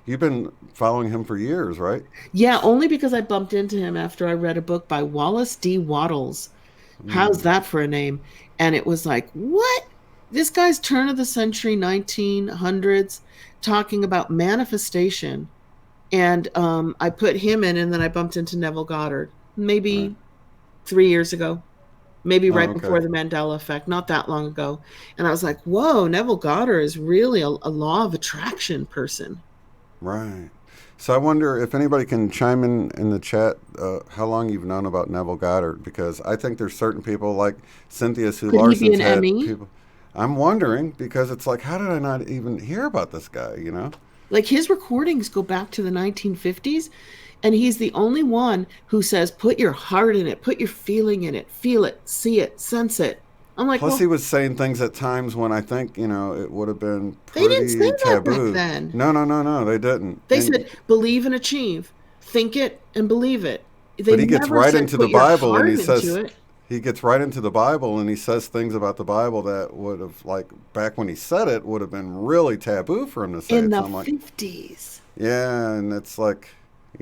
you've been following him for years, right? Yeah, only because I bumped into him after I read a book by Wallace D. Wattles. How's Mm, that for a name? And it was like, what? This guy's turn of the century, 1900s, talking about manifestation. And I put him in, and then I bumped into Neville Goddard right. maybe 3 years ago, maybe Oh, right okay. before the Mandela Effect, not that long ago. And I was like, whoa, Neville Goddard is really a law of attraction person. Right. So I wonder if anybody can chime in the chat, how long you've known about Neville Goddard, because I think there's certain people like Cynthia Sue Could he be Larson's an had Emmy? people. I'm wondering because it's like, how did I not even hear about this guy? Like his recordings go back to the 1950s, and he's the only one who says, put your heart in it, put your feeling in it, feel it, see it, sense it. I'm like, Plus, well, he was saying things at times when I think, it would have been they didn't say pretty that back taboo. then. No, no, no, no, they didn't. They said, believe and achieve, think it and believe it. They But he gets never right said, into the put your Bible and heart into it. he gets right into the Bible and he says things about the Bible that would have, like, back when he said it, would have been really taboo for him to say In it. the So I'm like, 50s. yeah, and it's like,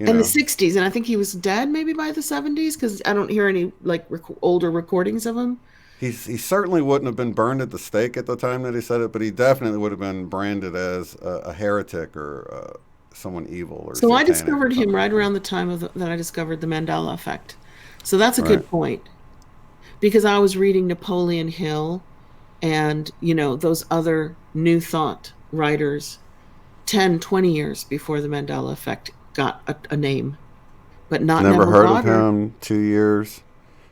And the 60s. And I think he was dead maybe by the 70s because I don't hear any like older recordings of him. he certainly wouldn't have been burned at the stake at the time that he said it, but he definitely would have been branded as a heretic or someone evil or So I satanic or discovered him something right like that. around the time that I discovered the Mandela Effect. So that's a Right. good point because I was reading Napoleon Hill and, those other New Thought writers 10, 20 years before the Mandela Effect got a name, but not Never Neville heard of Goddard. him. 2 years.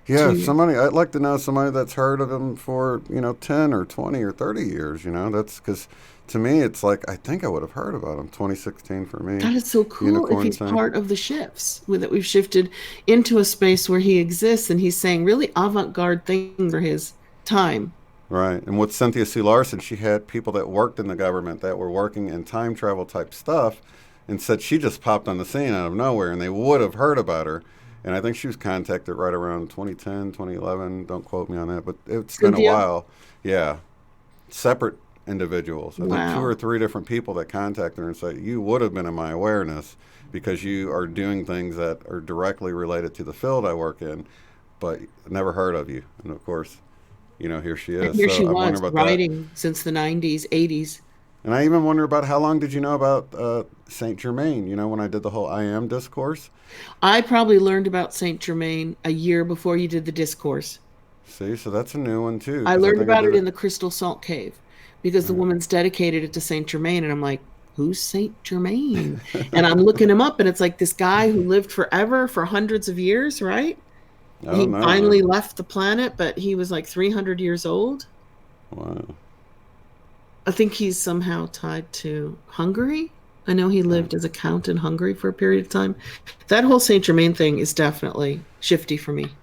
Yeah, 2 years. somebody, I'd like to know somebody that's heard of him for, 10 or 20 or 30 years, That's because to me, it's like, I think I would have heard about him. 2016 for me. That is so cool if Unicorn he's thing. part of the shifts with it. We've shifted into a space where he exists and he's saying really avant-garde things for his time. Right. And with Cynthia C. Larson, she had people that worked in the government that were working in time travel type stuff and said she just popped on the scene out of nowhere and they would have heard about her. And I think she was contacted right around 2010, 2011. Don't quote me on that, but it's been a Cynthia? while. Yeah. Separate individuals. I think two Wow. or three different people that contacted her and said, you would have been in my awareness because you are doing things that are directly related to the field I work in, but never heard of you. And of course, here she And is. here So she I wonder was about that. writing since the 90s, 80s. And I even wonder about how long did you know about Saint Germain? When I did the whole I am discourse. I probably learned about Saint Germain a year before you did the discourse. See, so that's a new one too, I because I learned think I about it did in it. the Crystal Salt Cave because the Right. woman's dedicated it to Saint Germain. And I'm like, who's Saint Germain? And I'm looking him up, and it's like this guy who lived forever for hundreds of years, right? Oh He no! finally left the planet, but he was like 300 years old. Wow. I think he's somehow tied to Hungary. I know he Right. lived as a count in Hungary for a period of time. That whole Saint Germain thing is definitely shifty for me.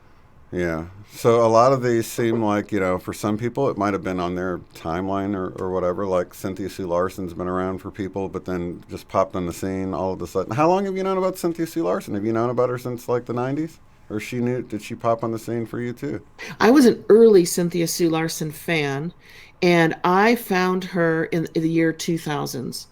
Yeah. So a lot of these seem like, for some people it might have been on their timeline or whatever. Like Cynthia C. Larson's been around for people, but then just popped on the scene all of a sudden. How long have you known about Cynthia C. Larson? Have you known about her since like the 90s? Or did she pop on the scene for you too? I was an early Cynthia Sue Larson fan, and I found her in the year 2000s.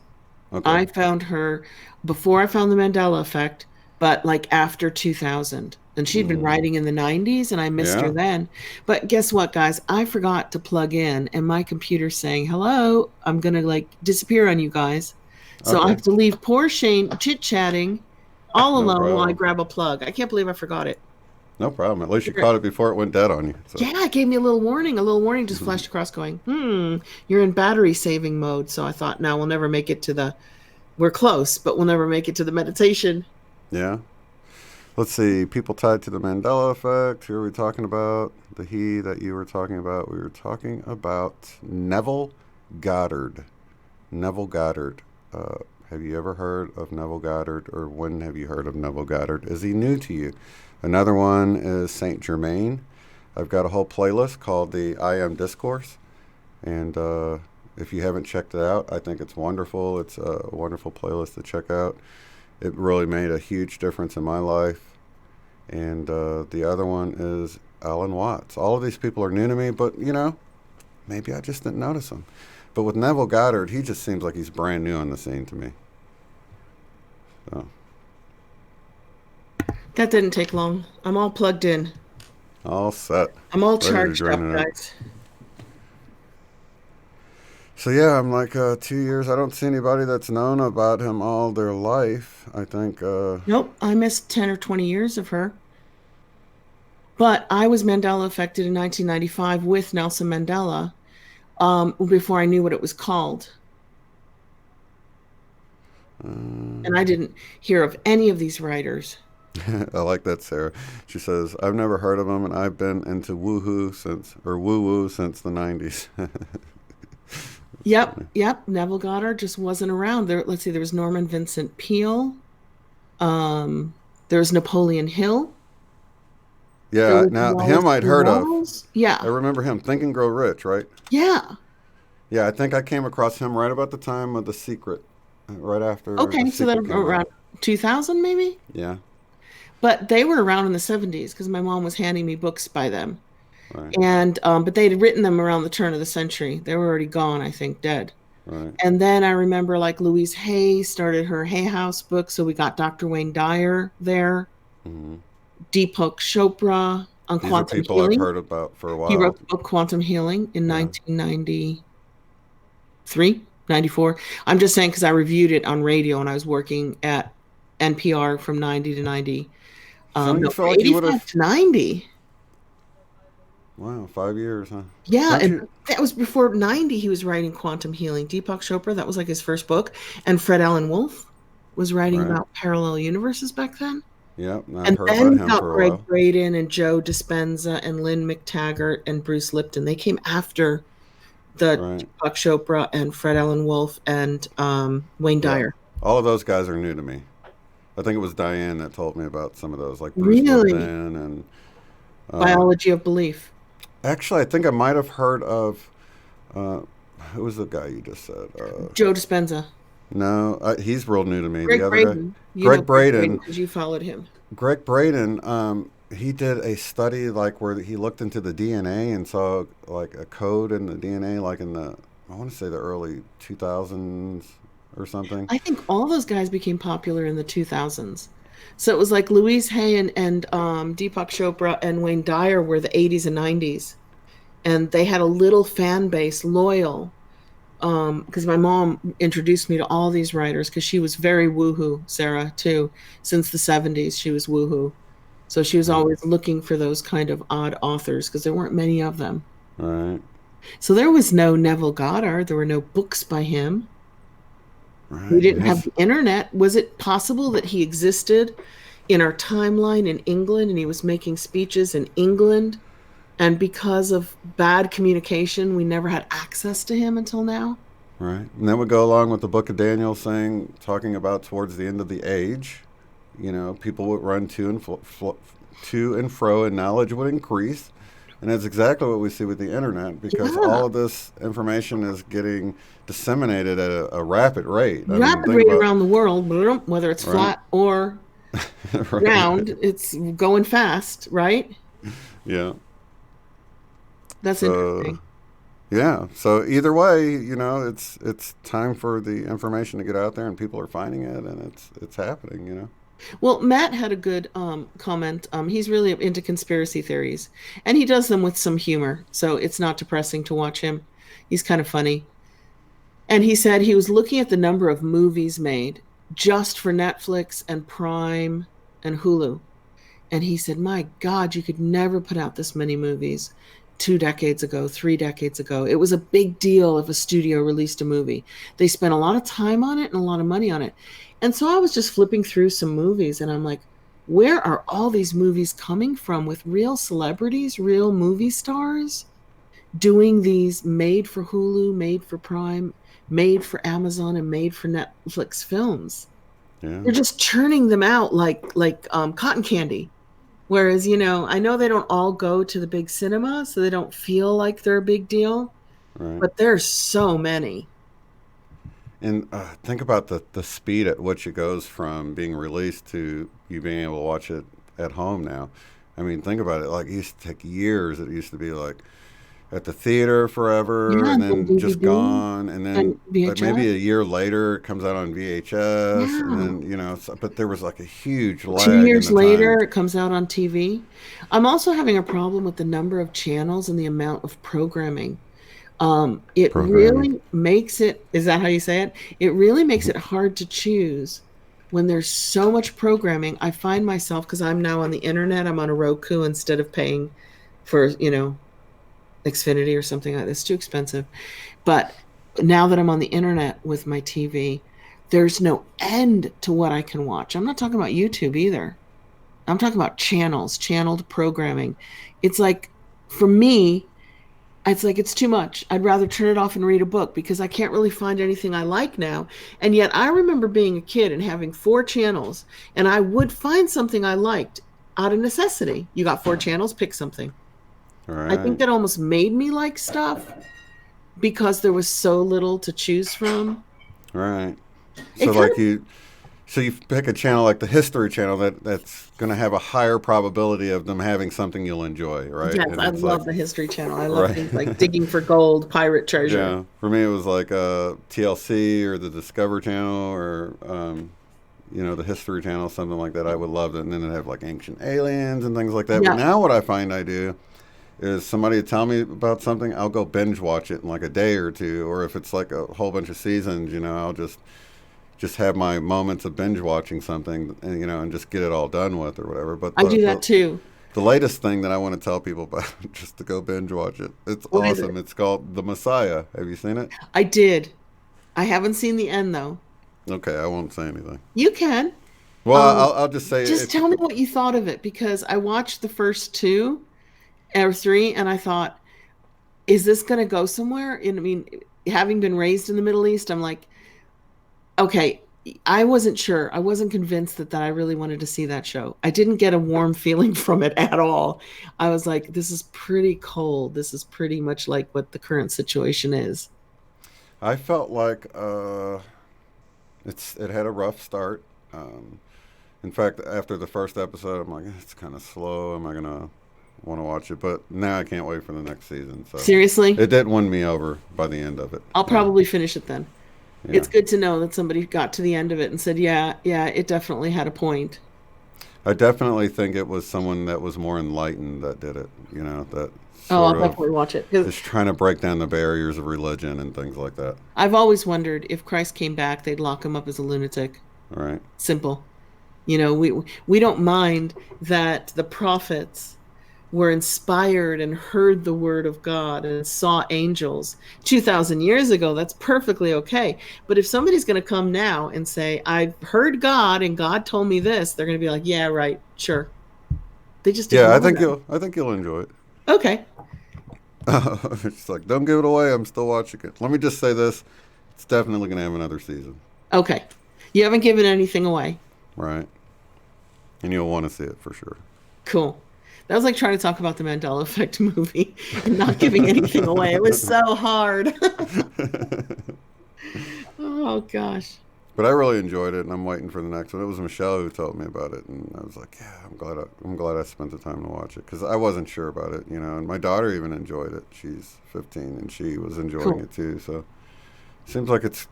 Okay. I found her before I found the Mandela Effect, but like after 2000. And she'd been Mm. writing in the 90s, and I missed her Yeah. then. But guess what, guys? I forgot to plug in, and my computer's saying, hello, I'm going to like disappear on you guys. So I Okay. have to leave poor Shane chit chatting all No alone while I problem. grab a plug. I can't believe I forgot it. No problem. At least you Here. caught it before it went dead on you. So. Yeah, it gave me a little warning. A little warning just Mhm. flashed across going, you're in battery saving mode. So I thought, now we'll never make it to we're close, but we'll never make it to the meditation. Yeah. Let's see. People tied to the Mandela effect. Who are we talking about? The he that you were talking about. We were talking about Neville Goddard. Neville Goddard. Have you ever heard of Neville Goddard, or when have you heard of Neville Goddard? Is he new to you? Another one is Saint Germain. I've got a whole playlist called the I Am Discourse, and if you haven't checked it out, I think it's wonderful. It's a wonderful playlist to check out. It really made a huge difference in my life. And the other one is Alan Watts. All of these people are new to me, but maybe I just didn't notice them. But with Neville Goddard, he just seems like he's brand new on the scene to me. So, That didn't take long. I'm all plugged in. all set, I'm all ready to charged up, join it up. guys. So yeah, I'm like 2 years. I don't see anybody that's known about him all their life. I think. Nope, I missed 10 or 20 years of her. But I was Mandela affected in 1995 with Nelson Mandela before I knew what it was called. And I didn't hear of any of these writers. I like that, Sarah. She says, "I've never heard of him, and I've been into woo woo since the '90s." Yep. Neville Goddard just wasn't around. There, let's see, there was Norman Vincent Peale. There was Napoleon Hill. There Yeah, was now Wallace him I'd D. heard of. Walls. I Yeah. remember him, Think and Grow Rich, right? Yeah. Yeah, I think I came across him right about the time of The Secret, right after The Okay, so that Secret came around out. 2000 maybe? Yeah, But they were around in the 70s because my mom was handing me books by them. right, And but they had written them around the turn of the century. They were already gone, I think, dead. right. And then I remember like Louise Hay started her Hay House book, so we got Dr. Wayne Dyer there, Hmm. Deepak Chopra on These are quantum people I've healing. heard about for a He while. wrote the book Quantum Healing in Yeah. 1993, 94. I'm just saying because I reviewed it on radio and I was working at NPR from 90 to 90. So don't you No, feel from like you would 85 have? to 90. Wow, 5 years, huh? Yeah, Don't and you? that was before 90 he was writing Quantum Healing. Deepak Chopra, that was like his first book. And Fred Allen Wolf was writing Right. about parallel universes back then. Yep. And I've And heard then about you him got for a Greg while. Braden and Joe Dispenza and Lynn McTaggart and Bruce Lipton. They came after the Right. Deepak Chopra and Fred Allen Wolf and Wayne Yeah. Dyer. All of those guys are new to me. I think it was Diane that told me about some of those, like Bruce Really? Lipton and Biology of Belief. actually, I think I might have heard of uh, who was the guy you just said? Joe Dispenza. No, he's real new to me. The Greg other guy, Braden. You know Greg Greg Braden Braden. because you followed him. Greg Braden. He did a study like where he looked into the DNA and saw like a code in the DNA, like in the I want to say the early 2000s or something. I think all those guys became popular in the 2000s. So it was like Louise Hay and Deepak Chopra and Wayne Dyer were the 80s and 90s. And they had a little fan base loyal because my mom introduced me to all these writers because she was very woohoo, Sarah, too. Since the 70s, she was woohoo. So she was Right, always looking for those kind of odd authors because there weren't many of them. right, So there was no Neville Goddard. There were no books by him. We right. And didn't have his the internet. Was it possible that he existed in our timeline in England and he was making speeches in England? And because of bad communication, we never had access to him until now? right, and then we go along with the Book of Daniel, saying talking about towards the end of the age, people would run to and fro, and knowledge would increase. And that's exactly what we see with the internet because Yeah. all of this information is getting disseminated at a rapid rate. I mean, Rapid think rate about around the world, whether it's right, flat or right, round, it's going fast, right? yeah. That's So interesting. yeah, so either way, it's time for the information to get out there, and people are finding it, and it's happening. Well, Matt had a good comment. He's really into conspiracy theories, and he does them with some humor, so it's not depressing to watch him. He's kind of funny. And he said he was looking at the number of movies made just for Netflix and Prime and Hulu. And he said, my God, you could never put out this many movies 2 decades ago, 3 decades ago. It was a big deal if a studio released a movie. They spent a lot of time on it and a lot of money on it. And so I was just flipping through some movies and I'm like, where are all these movies coming from with real celebrities, real movie stars doing these made for Hulu, made for Prime, made for Amazon, and made for Netflix films? Yeah, They're just churning them out like cotton candy. Whereas, I know they don't all go to the big cinema, so they don't feel like they're a big deal, right. but there's so many. And think about the speed at which it goes from being released to you being able to watch it at home now. I mean, think about it. Like, it used to take years. It used to be like at the theater forever Yeah, and and then then just DVD gone. And then and like maybe VHS. a year later, it comes out on VHS. And Yeah. then, but there was like a huge Two lag in years the time. later, it comes out on TV. I'm also having a problem with the number of channels and the amount of programming. It Programming. really makes it, is that how you say it? It really makes it hard to choose when there's so much programming. I find myself, because I'm now on the internet, I'm on a Roku instead of paying for, Xfinity or something like that. It's too expensive. But now that I'm on the internet with my TV, there's no end to what I can watch. I'm not talking about YouTube either. I'm talking about channels, channeled programming. It's like, for me, It's like it's too much. I'd rather turn it off and read a book because I can't really find anything I like now. And yet I remember being a kid and having 4 channels, and I would find something I liked out of necessity. You got 4 channels, pick something. All I think right. that almost made me like stuff because there was so little to choose from. All right. It So kind like of, you pick a channel like the History Channel that's going to have a higher probability of them having something you'll enjoy, right? yes, And I it's like, love the History Channel. I love right. things like digging for gold, pirate treasure. Yeah. For me, it was like TLC or the Discover Channel or the History Channel, something like that. I would love it, and then it have like ancient aliens and things like that. But Yeah, now what I find I do is somebody tell me about something, I'll go binge watch it in like a day or two, or if it's like a whole bunch of seasons, I'll just have my moments of binge watching something, and just get it all done with or whatever. But I do that too. the latest thing that I want to tell people about, just to go binge watch it, it's What is awesome. it? It's called The Messiah. Have you seen it? I did. I haven't seen the end though. Okay, I won't say anything. You can. Well, Um, I'll just say just it's tell me what you thought of it because I watched the first 2 or 3 and I thought, is this going to go somewhere? And I mean, having been raised in the Middle East, I'm like, okay, I wasn't sure. I wasn't convinced that I really wanted to see that show. I didn't get a warm feeling from it at all. I was like, this is pretty cold. This is pretty much like what the current situation is. I felt like it had a rough start. Um, in fact, after the first episode, I'm like, it's kind of slow. Am I gonna want to watch it? But now I can't wait for the next season. So Seriously, it did win me over by the end of it. I'll Yeah, probably finish it then. yeah. It's good to know that somebody got to the end of it and said, yeah, yeah, it definitely had a point. I definitely think it was someone that was more enlightened that did it. That Oh, I'll sort of definitely watch it because is trying to break down the barriers of religion and things like that. I've always wondered if Christ came back, they'd lock him up as a lunatic. All right. Simple. We don't mind that the prophets were inspired and heard the word of God and saw angels 2,000 years ago. That's perfectly okay. But if somebody's going to come now and say, "I've heard God and God told me this," they're going to be like, "Yeah, right, sure." They just Yeah, ignore them. I think you'll enjoy it. Okay, It's like, don't give it away. I'm still watching it. Let me just say this: it's definitely going to have another season, okay. You haven't given anything away. right? And you'll want to see it for sure. Cool. That was like trying to talk about the Mandela Effect movie and not giving anything away. It was so hard. Oh gosh. But I really enjoyed it, and I'm waiting for the next one. It was Michelle who told me about it, and I was like, "Yeah, I'm glad I spent the time to watch it because I wasn't sure about it, And my daughter even enjoyed it. She's 15, and she was enjoying Cool. it too. So it seems like it's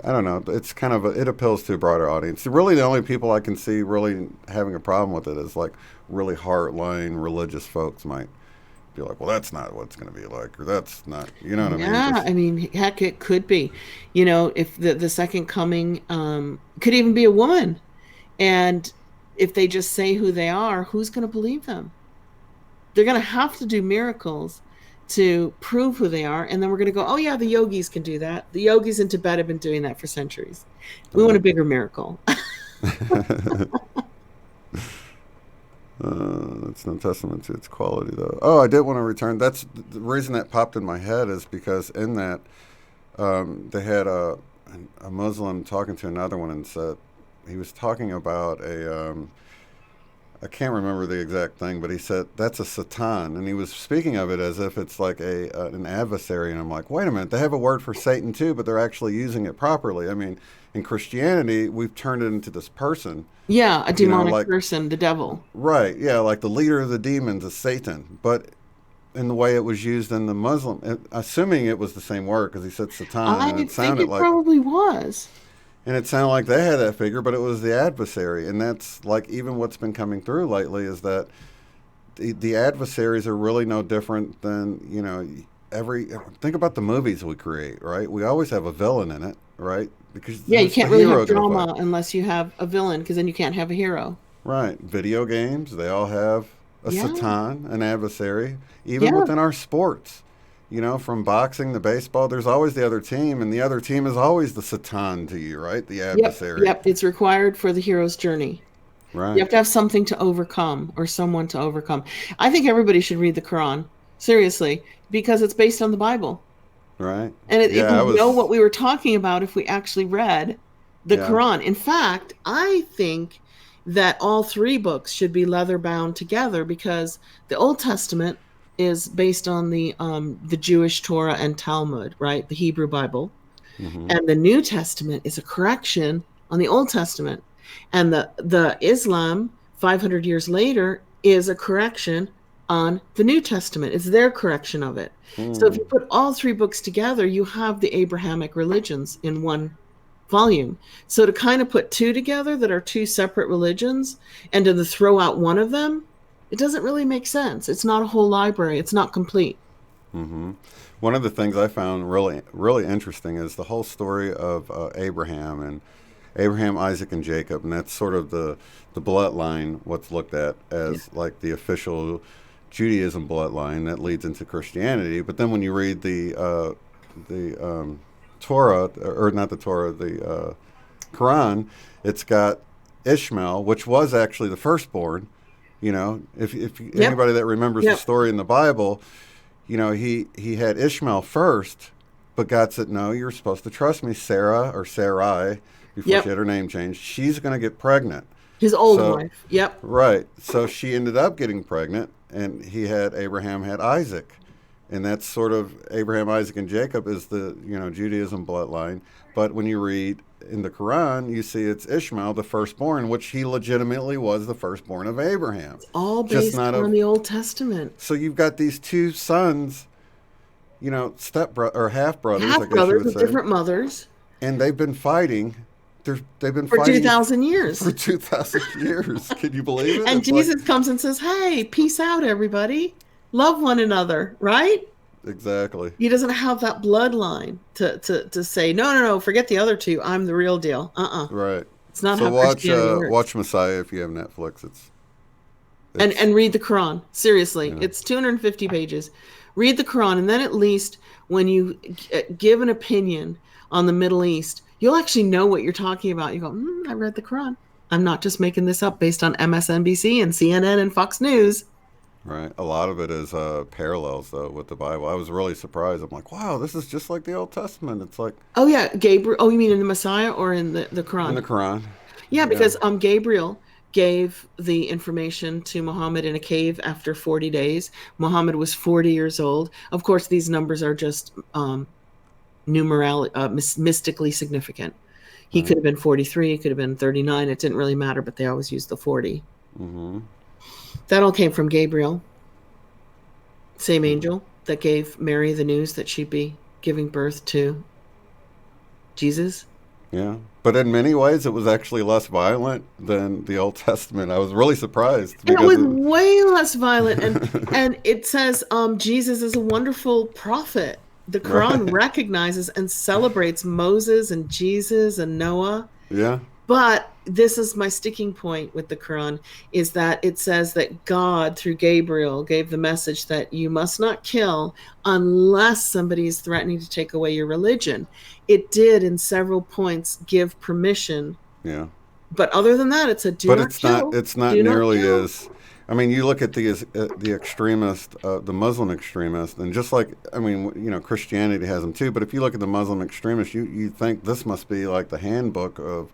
I don't know. It's kind of it appeals to a broader audience. Really, the only people I can see really having a problem with it is like really hard-line religious folks might be like, "Well, that's not what it's going to be like," or "That's not," you know what I mean? Yeah, Just I mean, heck, it could be. If the second coming could even be a woman, and if they just say who they are, who's going to believe them? They're going to have to do miracles to prove who they are, and then we're going to go, oh yeah, the yogis can do that. The yogis in Tibet have been doing that for centuries. We want a bigger miracle. That's no testament to its quality, though. Oh, I did want to return. That's the reason that popped in my head is because in that they had a Muslim talking to another one and said he was talking about I can't remember the exact thing, but he said that's a Satan, and he was speaking of it as if it's like an adversary. And I'm like, wait a minute, they have a word for Satan too, but they're actually using it properly. I mean, in Christianity, we've turned it into this person, Yeah, a demonic like person, the devil. right, yeah, like the leader of the demons is Satan, but in the way it was used in the Muslim, assuming it was the same word because he said Satan, and I it think sounded it like probably was. they had that figure, but it was the adversary. And that's like even what's been coming through lately is that the adversaries are really no different than, think about the movies we create, right? We always have a villain in it, right? Because Yeah, you who's the can't really hero have going to fight? drama unless you have a villain, because then you can't have a hero. Right. Video games, they all have a Yeah, Satan, an adversary, even yeah, within our sports. From boxing to baseball, there's always the other team, and the other team is always the Satan to you, right? The yep, adversary. yep. It's required for the hero's journey. You Right. have to have something to overcome or someone to overcome. I think everybody should read the Quran. Seriously, because it's based on the Bible. Right. And it Yeah, I would know was. what we were talking about if we actually read the Yeah. Quran. In fact, I think that all three books should be leather bound together because the Old Testament is based on the Jewish Torah and Talmud, right? The Hebrew Bible. Hmm. And the New Testament is a correction on the Old Testament. And the Islam 500 years later is a correction on the New Testament. It's their correction of it. So if Mm. you put all three books together, you have the Abrahamic religions in one volume. So to kind of put two together that are two separate religions and to throw out one of them, it doesn't really make sense. It's not a whole library. It's not complete. Hmm. One of the things I found really, really interesting is the whole story of Abraham and Abraham, Isaac, and Jacob, and that's sort of the bloodline. What's looked at Yeah. as like the official Judaism bloodline that leads into Christianity. But then when you read the Torah, or not the Torah, the Quran, it's got Ishmael, which was actually the firstborn. You know, if Yep. anybody that remembers the Yep. story in the Bible, you know, he had Ishmael first, but God said, no, you're supposed to trust me. Sarah, or Sarai, before she Yep. had her name changed, she's going to get pregnant. His old So, wife. Yep. right. So she ended up getting pregnant, and Abraham had Isaac. And that's sort of Abraham, Isaac, and Jacob is the, Judaism bloodline. But when you read in the Quran, you see it's Ishmael, the firstborn, which he legitimately was the firstborn of Abraham. All Just based not on of. the Old Testament. So you've got these two sons, or half brothers, Half I guess you brothers would with say, different mothers and they've been fighting. They've been for fighting 2,000 for years. 2,000 years. Can you believe it? And It's like Jesus comes and says, hey, peace out, everybody. Love one another, right? exactly He doesn't have that bloodline to say, no, no, no, forget the other two. I'm the real deal. right. It's not So how Christianity works. watch Messiah if you have Netflix. And It's read the Quran. Seriously, you know it's 250 pages. Read the Quran, and then at least when you give an opinion on the Middle East, you'll actually know what you're talking about. You go, I read the Quran. I'm not just making this up based on MSNBC and CNN and Fox News. right. A lot of it is parallels though with the Bible. I was really surprised. I'm like, wow, this is just like the Old Testament. It's like Oh yeah, Gabriel. Oh, you mean in the Messiah or in the in Quran? the Quran. Yeah, Yeah. because Gabriel gave the information to Muhammad in a cave after 40 days. Muhammad was 40 years old. Of course, these numbers are just mystically significant. He Right. could have been 43, he could have been 39. It didn't really matter, but they always used the 40. Mm-hmm. That all came from Gabriel, same Mm-hmm. angel that gave Mary the news that she'd be giving birth to Jesus. Yeah. But in many ways, it was actually less violent than the Old Testament. I was really surprised And it because was it, way less violent. And it says Jesus is a wonderful prophet. The Quran right. recognizes and celebrates Moses and Jesus and Noah. Yeah. But this is my sticking point with the Quran, is that it says that God, through Gabriel, gave the message that you must not kill unless somebody is threatening to take away your religion. It did, in several points, give permission. Yeah. But other than that, it said, do But not kill. it's not Do not nearly kill. as. I mean, you look at the extremist, the Muslim extremist, and just like I mean, Christianity has them too. But if you look at the Muslim extremist, you think this must be like the handbook of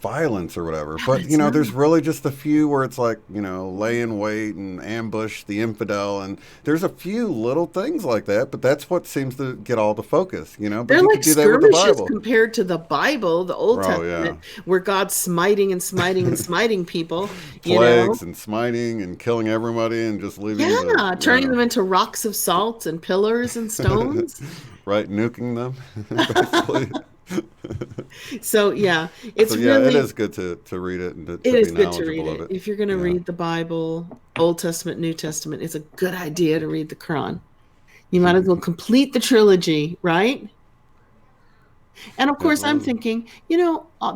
violence or whatever. Yeah, but But it's not. there's really just a few where it's like lay in wait and ambush the infidel, and there's a few little things like that. But that's what seems to get all the focus, But They're you like could do that with the skirmishes Bible. compared to the Bible, the Old Oh yeah, Testament, where God's smiting and smiting and smiting people, plagues and smiting and killing everybody and just leaving Yeah, turning them into rocks of salt and pillars and stones. right, nuking them, basically. So yeah, So it's yeah, it really is good to read it and it to is be good to read knowledgeable of it. it. If you're going to Yeah, read the Bible, Old Testament, New Testament, it's a good idea to read the Quran. You might as well complete the trilogy, right? And of course, I'm absolutely. thinking,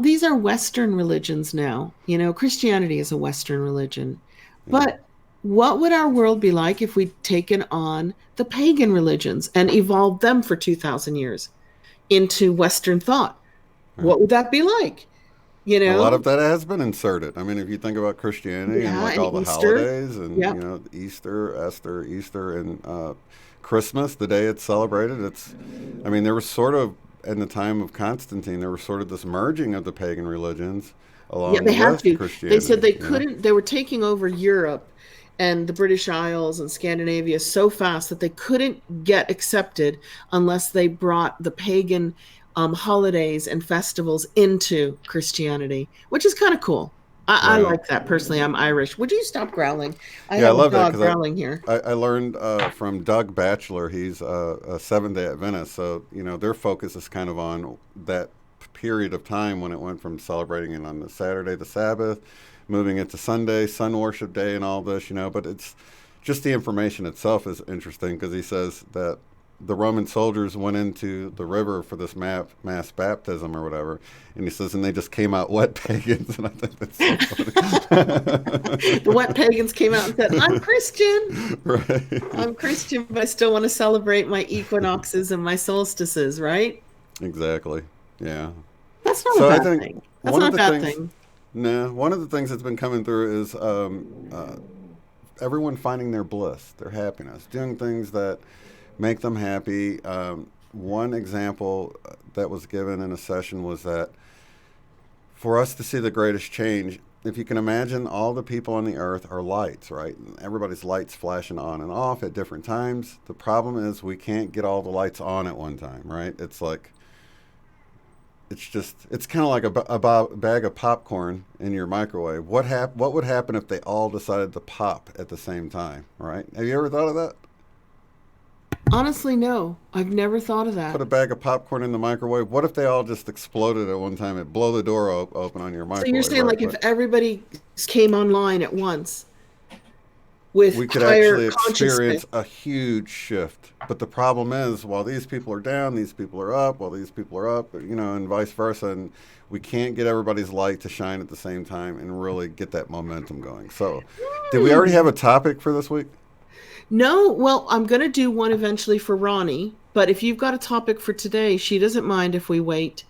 these are Western religions now. Christianity is a Western religion. Yeah, But what would our world be like if we'd taken on the pagan religions and evolved them for 2,000 years into Western thought? right. What would that be like? you A lot know? of that has been inserted. I mean, if you think about Christianity and Yeah, like and all the Easter. holidays and, Yep. Easter, and Christmas, the day it's celebrated, I mean, there was sort of, in the time of Constantine, there was sort of this merging of the pagan religions Yeah, they along have with to. They said Christianity, they you know? couldn't, they were taking over Europe and the British Isles and Scandinavia so fast that they couldn't get accepted unless they brought the pagan holidays and festivals into Christianity, which is kind of cool. I Right. like that personally. I'm Irish. Would you stop growling? I Yeah, I have a love that dog because growling here. I learned from Doug Batchelor. He's a Seventh-day Adventist, so their focus is kind of on that period of time when it went from celebrating it on the Saturday, the Sabbath, moving it to Sunday, Sun Worship Day, and all this. But it's just the information itself is interesting because he says that the Roman soldiers went into the river for this mass baptism or whatever, and he says, and they just came out wet pagans, and I think that's so The funny. wet pagans came out and said, I'm Christian. Right. I'm Christian, but I still want to celebrate my equinoxes and my solstices, right? Exactly. Yeah. That's not a So I bad think thing. That's one not of a the bad things, thing. nah, one of the things that's been coming through is everyone finding their bliss, their happiness, doing things that make them happy. One example that was given in a session was that for us to see the greatest change, if you can imagine, all the people on the earth are lights, right? And everybody's lights flashing on and off at different times. The problem is we can't get all the lights on at one time, right? It's kind of like a bag of popcorn in your microwave. What would happen if they all decided to pop at the same time, right? Have you ever thought of that? Honestly, no. I've never thought of Put that. a bag of popcorn in the microwave. What if they all just exploded at one time? It'd blow the door open on your So you're microwave, saying right? like if But everybody came online at once with we could higher actually consciousness. experience a huge shift. But the problem is, while these people are down, these people are up. While these people are up, and vice versa. And we can't get everybody's light to shine at the same time and really get that momentum going. So, did we already have Hmm. a topic for this week? No, well, I'm going to do one eventually for Ronnie, but if you've got a topic for today, she doesn't mind if we wait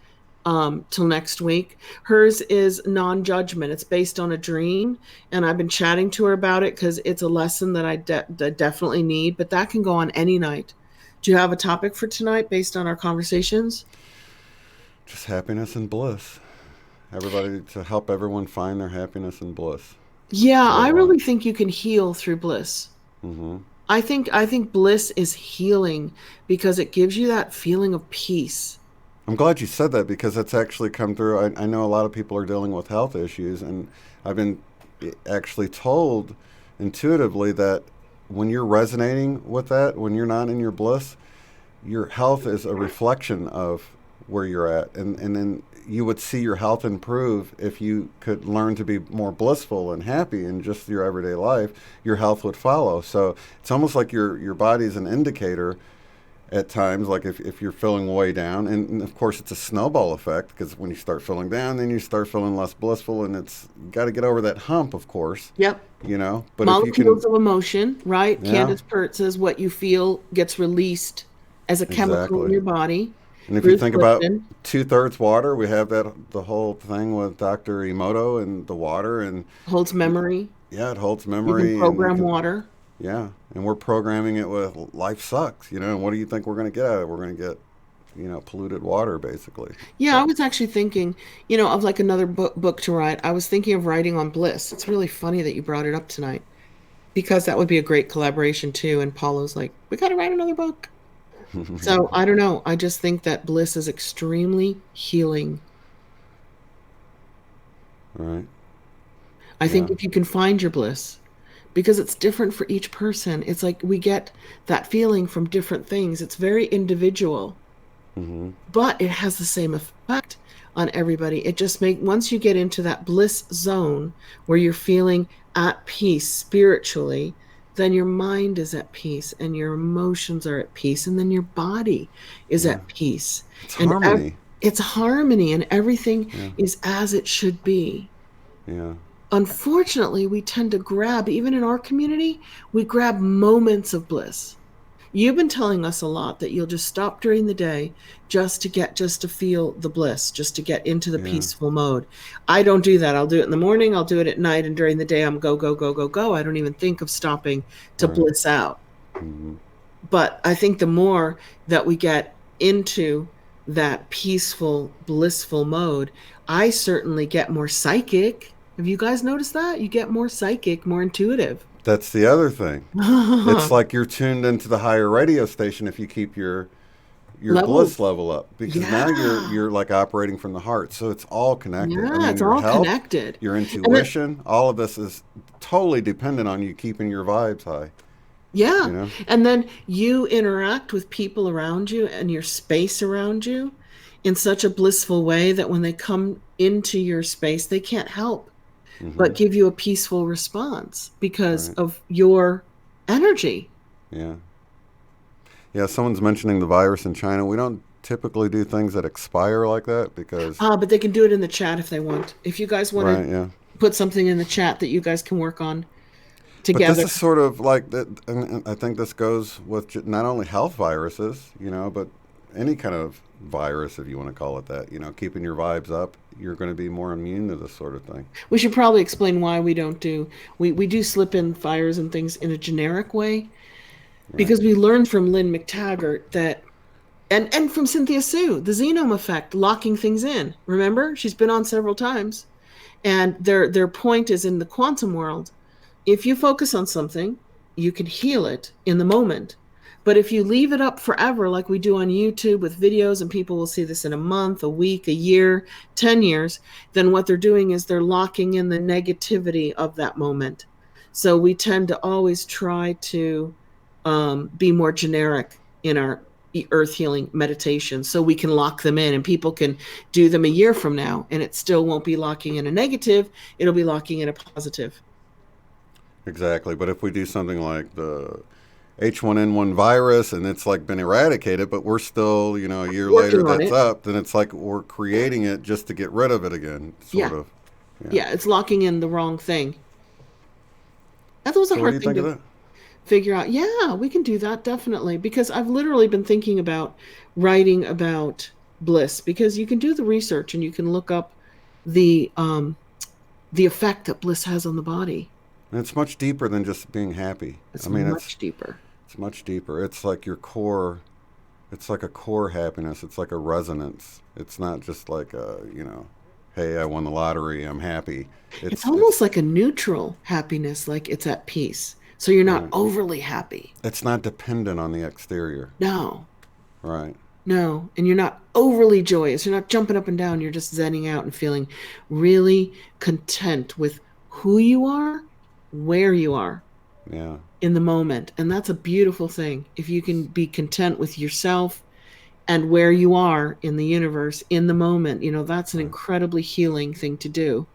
till next week. Hers is non-judgment. It's based on a dream, and I've been chatting to her about it because it's a lesson that that definitely need, but that can go on any night. Do you have a topic for tonight based on our conversations? Just happiness and bliss. Everybody to help everyone find their happiness and bliss. Yeah, That's what I I want. really think you can heal through bliss. Mm-hmm. I think bliss is healing because it gives you that feeling of peace. I'm glad you said that because that's actually come through. I know a lot of people are dealing with health issues, and I've been actually told intuitively that when you're resonating with that, when you're not in your bliss, your health is a reflection of where you're at. And then you would see your health improve if you could learn to be more blissful and happy in just your everyday life. Your health would follow. So it's almost like your body's an indicator at times, like if you're feeling way down, and of course it's a snowball effect because when you start feeling down, then you start feeling less blissful, and it's you got to get over that hump, of course, Yep. But if you can, Molecules of emotion, right? yeah, Candace Pert says what you feel gets released as a chemical in exactly. your body. And if you Bruce think about Lipton 2/3 water, we have that the whole thing with Dr. Emoto and the water, and holds memory. yeah, it holds You can memory, and you program can, water. yeah, and we're programming it with life sucks, and what do you think we're going to get out of it? We're going to get polluted water, basically. Yeah, I But was actually thinking, of like another book to write. I was thinking of writing on bliss. It's really funny that you brought it up tonight because that would be a great collaboration too. And Paulo's like, we got to write another book. So I don't know. I just think that bliss is extremely healing. right, I think yeah, if you can find your bliss, because it's different for each person, it's like we get that feeling from different things. It's very individual, hmm, but it has the same effect on everybody. It just once you get into that bliss zone where you're feeling at peace spiritually, then your mind is at peace and your emotions are at peace and then your body is yeah, at peace. it's And harmony, it's harmony and everything yeah, is as it should be. yeah, Unfortunately, we tend to grab, even in our community, we grab moments of bliss. You've been telling us a lot that you'll just stop during the day just to feel the bliss, just to get into the Yeah. peaceful mode. I don't do that. I'll do it in the morning, I'll do it at night, and during the day I'm go, go, go, go, go. I don't even think of stopping to Right. bliss out. Hmm. But I think the more that we get into that peaceful, blissful mode, I certainly get more psychic. Have you guys noticed that? You get more psychic, more intuitive. That's the other thing. It's like you're tuned into the higher radio station if you keep your bliss Levels. level up, because now Yeah. you're like operating from the heart. So it's all connected. I Yeah, mean, it's your all health, connected. your And it, intuition, all of this is totally dependent on you keeping your vibes high, yeah. you know? And then you interact with people around you and your space around you in such a blissful way that when they come into your space, they can't help but Hmm. give you a peaceful response because Right. of your energy. Yeah. Yeah, someone's mentioning the virus in China. We don't typically do things that expire like that because, But they can do it in the chat if they want. If you guys want to right, yeah. put something in the chat that you guys can work on But this together. is sort of like that, and I think this goes with not only health viruses, but any kind of virus, if you want to call it that. Keeping your vibes up, you're going to be more immune to this sort of thing. We should probably explain why we don't do we do slip in fires and things in a generic way Right. because we learned from Lynn McTaggart that and from Cynthia Sue, the Xenome effect, locking things in. Remember? She's been on several times. And their point is in the quantum world, if you focus on something, you can heal it in the moment. But if you leave it up forever, like we do on YouTube with videos, and people will see this in a month, a week, a year, 10 years, then what they're doing is they're locking in the negativity of that moment. So we tend to always try to be more generic in our earth healing meditation so we can lock them in and people can do them a year from now and it still won't be locking in a negative, it'll be locking in a positive. Exactly. But if we do something like the H1N1 virus and it's like been eradicated, but we're still, a year later Working on that's it. up, then it's like we're creating it just to get rid of it again, sort Yeah. of. Yeah. Yeah, it's locking in the wrong thing. That was a So what do hard you thing think of to that? figure out. Yeah, we can do that definitely because I've literally been thinking about writing about bliss because you can do the research and you can look up the um the effect that bliss has on the body. And it's much deeper than just being happy. It's I mean, it's much deeper. it's much deeper. It's like your core. It's like a core happiness. It's like a resonance. It's not just like hey, I won the lottery. I'm happy. It's It's almost it's like a neutral happiness, like it's at peace. So you're not right. overly happy. It's not dependent on the exterior. No, Right. no. And you're not overly joyous. You're not jumping up and down. You're just zenning out and feeling really content with who you are, where you are Yeah. in the moment. And that's a beautiful thing. If you can be content with yourself and where you are in the universe in the moment, that's an Right. incredibly healing thing to do.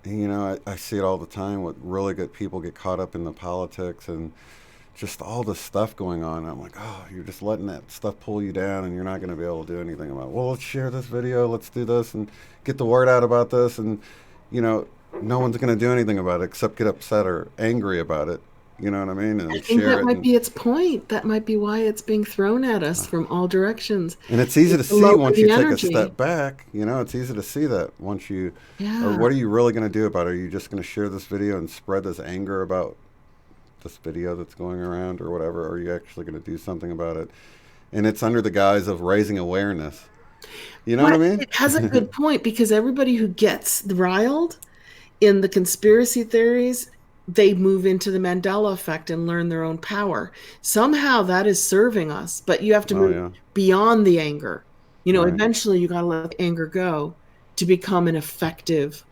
And, I see it all the time. What really good people get caught up in the politics and just all the stuff going on. I'm like, oh, you're just letting that stuff pull you down, and you're not going to be able to do anything about it. Well, let's share this video. Let's do this and get the word out about this. And you know, no one's going to do anything about it except get upset or angry about it. You know what I mean? I And think share that it. might be its point. That might be why it's being thrown at us from all directions. And it's easy It's to to see lower once you the take a energy. step back. It's easy to see that once you, or Yeah. what are you really going to do about it? Are you just going to share this video and spread this anger about this video that's going around or whatever? Or are you actually going to do something about it? And it's under the guise of raising awareness. You know what I But mean? it has a good point because everybody who gets riled in the conspiracy theories, they move into the Mandela effect and learn their own power. Somehow that is serving us, but you have to Oh, move yeah. beyond the anger. Right. Eventually you got to let the anger go to become an effective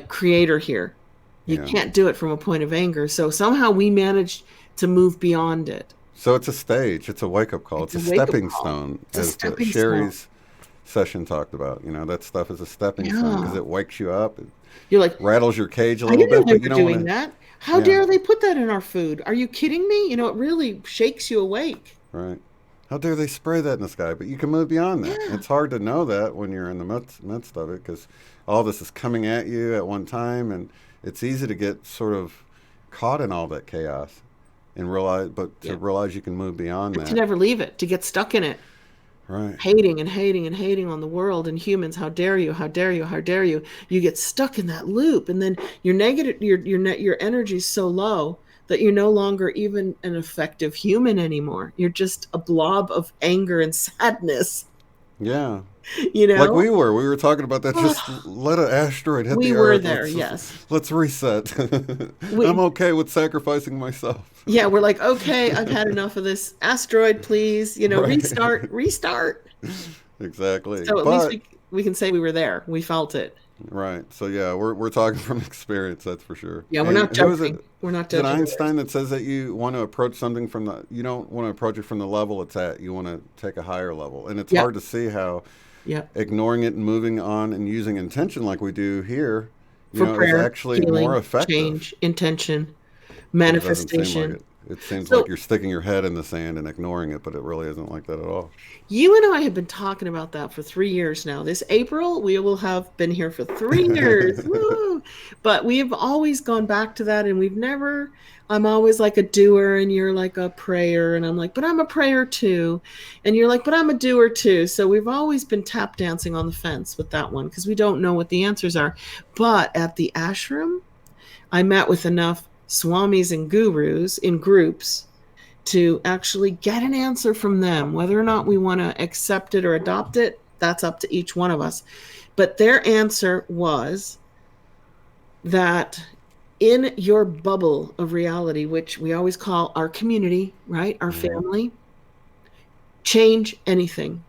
creator here. You Yeah. can't do it from a point of anger. So somehow we managed to move beyond it. So it's a stage. It's a wake up call. It's It's a a wake up stepping call. stone, It's a as stepping stone. Sherry's session talked about. That stuff is a stepping stone because Yeah. it wakes you up. It You're like, rattles your cage a I little didn't know bit, they but you were don't want doing to. that. How Yeah. dare they put that in our food? Are you kidding me? It really shakes you awake. Right. How dare they spray that in the sky? But you can move beyond that. Yeah. It's hard to know that when you're in the midst of it because all this is coming at you at one time, and it's easy to get sort of caught in all that chaos. and realize you can move beyond To that. never leave it, to get stuck in it, Right. hating and hating and hating on the world and humans. How dare you? How dare you? How dare you? You get stuck in that loop, and then your negative, your energy is so low that you're no longer even an effective human anymore. You're just a blob of anger and sadness. Yeah. You Like know, we were talking about that. Just let an asteroid hit we the were Earth. there. Yes, Let's reset. I'm we. okay with sacrificing myself. Yeah, we're like, okay, I've had enough of this asteroid. Please, Right. restart, restart. Exactly. So at least But we can say we were there. We felt it. right. So yeah, we're talking from experience, that's for sure. Yeah, we're And not who is it? judging. We're not Is it judging others. Einstein that says that you want to approach something from you don't want to approach it from the level it's at. You want to take a higher level. And it's Yep. hard to see how Yep. ignoring it and moving on and using intention like we do here, For is prayer, actually more healing, effective. change, intention, But it doesn't seem like manifestation. it. It seems like So you're sticking your head in the sand and ignoring it, but it really isn't like that at all. you and I have been talking about that for 3 years now. This April, we will have been here for 3 years. Woo! But we have always gone back to that, and we've never. I'm always like a doer, and you're like a prayer, and I'm like, but I'm a prayer too, and you're like, but I'm a doer too. So we've always been tap dancing on the fence with that one because we don't know what the answers are. But at the ashram, I met with enough swamis and gurus in groups to actually get an answer from them. Whether or not we want to accept it or adopt it, that's up to each one of us. But their answer was that in your bubble of reality, which we always call our community, right? Our Hmm. family, change anything.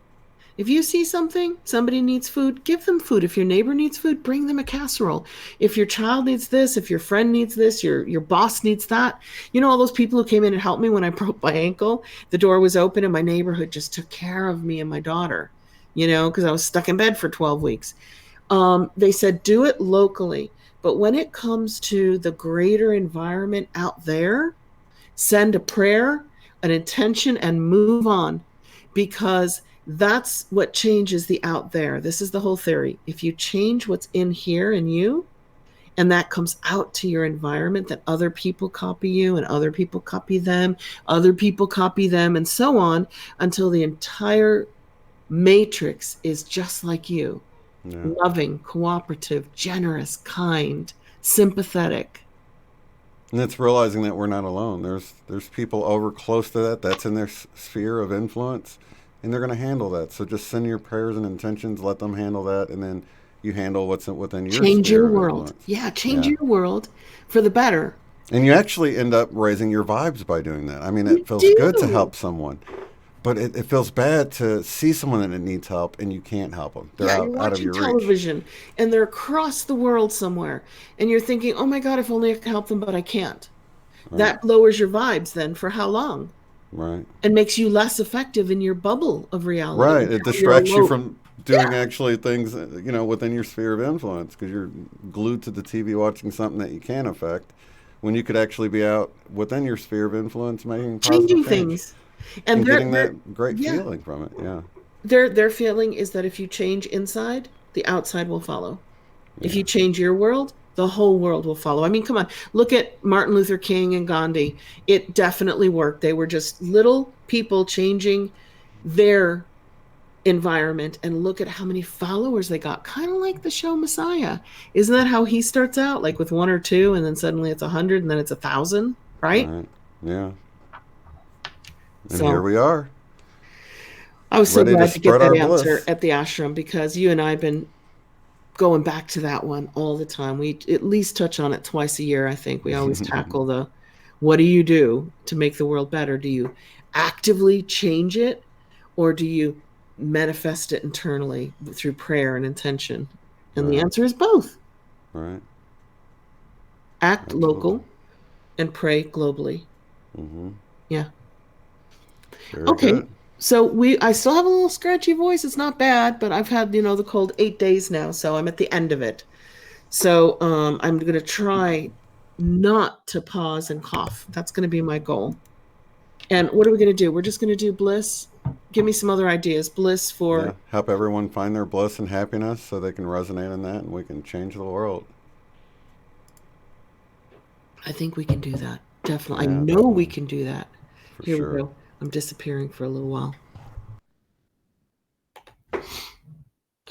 If you see something, somebody needs food, give them food. If your neighbor needs food, bring them a casserole. If your child needs this, if your friend needs this, your boss needs that. All those people who came in and helped me when I broke my ankle, the door was open and my neighborhood just took care of me and my daughter, because I was stuck in bed for 12 weeks. They said, do it locally. But when it comes to the greater environment out there, send a prayer, an intention, and move on, because that's what changes the out there. This is the whole theory. If you change what's in here in you, and that comes out to your environment, that other people copy you and other people copy them, other people copy them, and so on, until the entire matrix is just like you: Yeah. loving, cooperative, generous, kind, sympathetic. And it's realizing that we're not alone. There's people over close to that. That's in their sphere of influence, and they're going to handle that. So just send your prayers and intentions. Let them handle that, and then you handle what's within your Change your sphere of world. influence. Yeah, change Yeah. your world for the better. And you actually end up raising your vibes by doing that. I mean, it You feels good to do. help someone, but it feels bad to see someone that needs help and you can't help them. They're Yeah, you're out of watching your reach. television and they're across the world somewhere, and you're thinking, oh my God, if only I could help them, but I can't. Right. That lowers your vibes then for how long? Right. And makes you less effective in your bubble of reality. Right. It Until you're distracts you alone. from Yeah, doing actually things, within your sphere of influence because you're glued to the TV watching something that you can affect when you could actually be out within your sphere of influence making positive changing change things. And and they're, getting they're that great yeah, feeling from it. Yeah. their feeling is that if you change inside, the outside will follow. If Yeah. you change your world, the whole world will follow. I mean, come on, look at Martin Luther King and Gandhi. It definitely worked. They were just little people changing their environment, and look at how many followers they got. Kind of like the show Messiah. Isn't that how he starts out? Like with one or two, and then suddenly it's 100, and then it's 1,000, right? Right. Yeah. And here So we are, I was so ready to glad to get spread that our answer bliss. at the ashram, because you and I have been going back to that one all the time. We at least touch on it twice a year. I think we always tackle the, what do you do to make the world better? Do you actively change it, or do you manifest it internally through prayer and intention? And the Right. answer is both. Right. Act Absolutely. local and pray globally. Hmm. Yeah. Very Okay. good. So I still have a little scratchy voice. It's not bad, but I've had, the cold 8 days now, so I'm at the end of it. So I'm going to try not to pause and cough. That's going to be my goal. And what are we going to do? We're just going to do Bliss. Give me some other ideas. Bliss Yeah. for, Help everyone find their bliss and happiness so they can resonate in that and we can change the world. I think we can do that. Definitely. I Yeah, know we definitely. can do that. For Here we sure. go. I'm disappearing for a little while.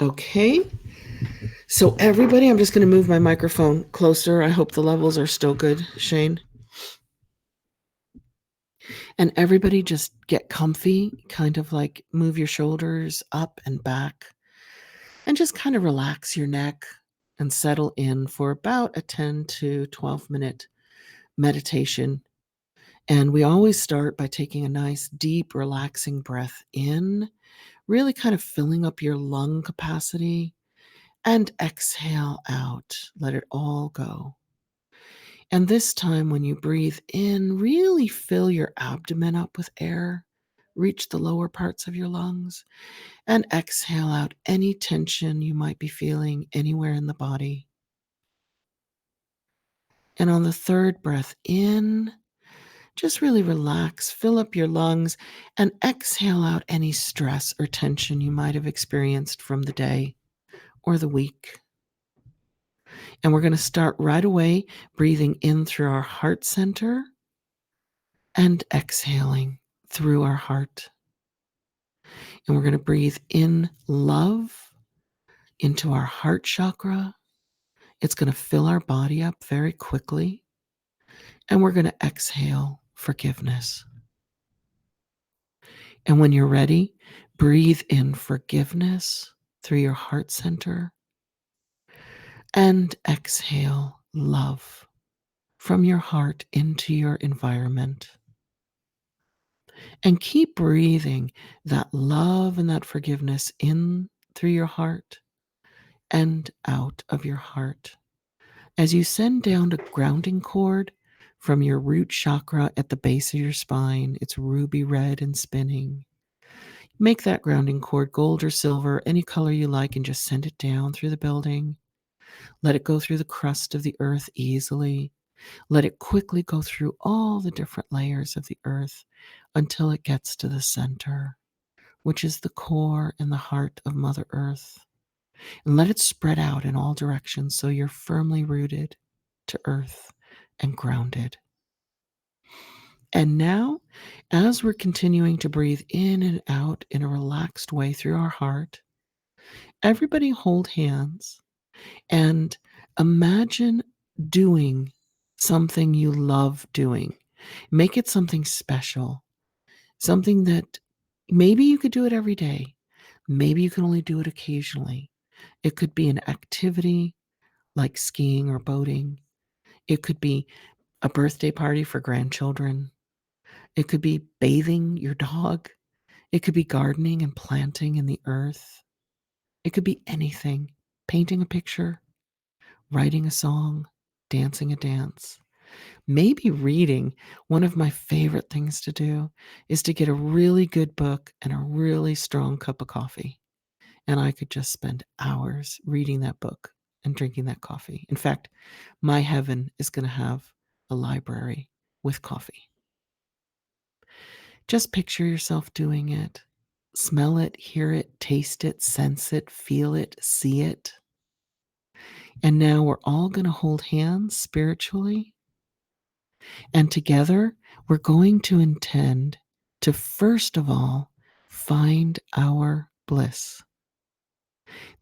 Okay. So, everybody, I'm just going to move my microphone closer. I hope the levels are still good, Shane. And everybody just get comfy, kind of like move your shoulders up and back, and just kind of relax your neck and settle in for about a 10 to 12-minute meditation. And we always start by taking a nice, deep, relaxing breath in, really kind of filling up your lung capacity, and exhale out. Let it all go. And this time, when you breathe in, really fill your abdomen up with air, reach the lower parts of your lungs, and exhale out any tension you might be feeling anywhere in the body. And on the third breath in, just really relax, fill up your lungs, and exhale out any stress or tension you might have experienced from the day or the week. And we're going to start right away breathing in through our heart center and exhaling through our heart. And we're going to breathe in love into our heart chakra. It's going to fill our body up very quickly. And we're going to exhale forgiveness. And when you're ready, breathe in forgiveness through your heart center and exhale love from your heart into your environment. And keep breathing that love and that forgiveness in through your heart and out of your heart. As you send down a grounding cord from your root chakra at the base of your spine, it's ruby red and spinning. Make that grounding cord gold or silver, any color you like, and just send it down through the building. Let it go through the crust of the earth easily. Let it quickly go through all the different layers of the earth until it gets to the center, which is the core and the heart of Mother Earth. And let it spread out in all directions so you're firmly rooted to earth and grounded. And now, as we're continuing to breathe in and out in a relaxed way through our heart, everybody hold hands and imagine doing something you love doing. Make it something special, something that maybe you could do it every day. Maybe you can only do it occasionally. It could be an activity like skiing or boating. It could be a birthday party for grandchildren. It could be bathing your dog. It could be gardening and planting in the earth. It could be anything. Painting a picture, writing a song, dancing a dance. Maybe reading. One of my favorite things to do is to get a really good book and a really strong cup of coffee. And I could just spend hours reading that book and drinking that coffee. In fact, my heaven is going to have a library with coffee. Just picture yourself doing it. Smell it, hear it, taste it, sense it, feel it, see it. And now we're all going to hold hands spiritually. And together, we're going to intend to, first of all, find our bliss.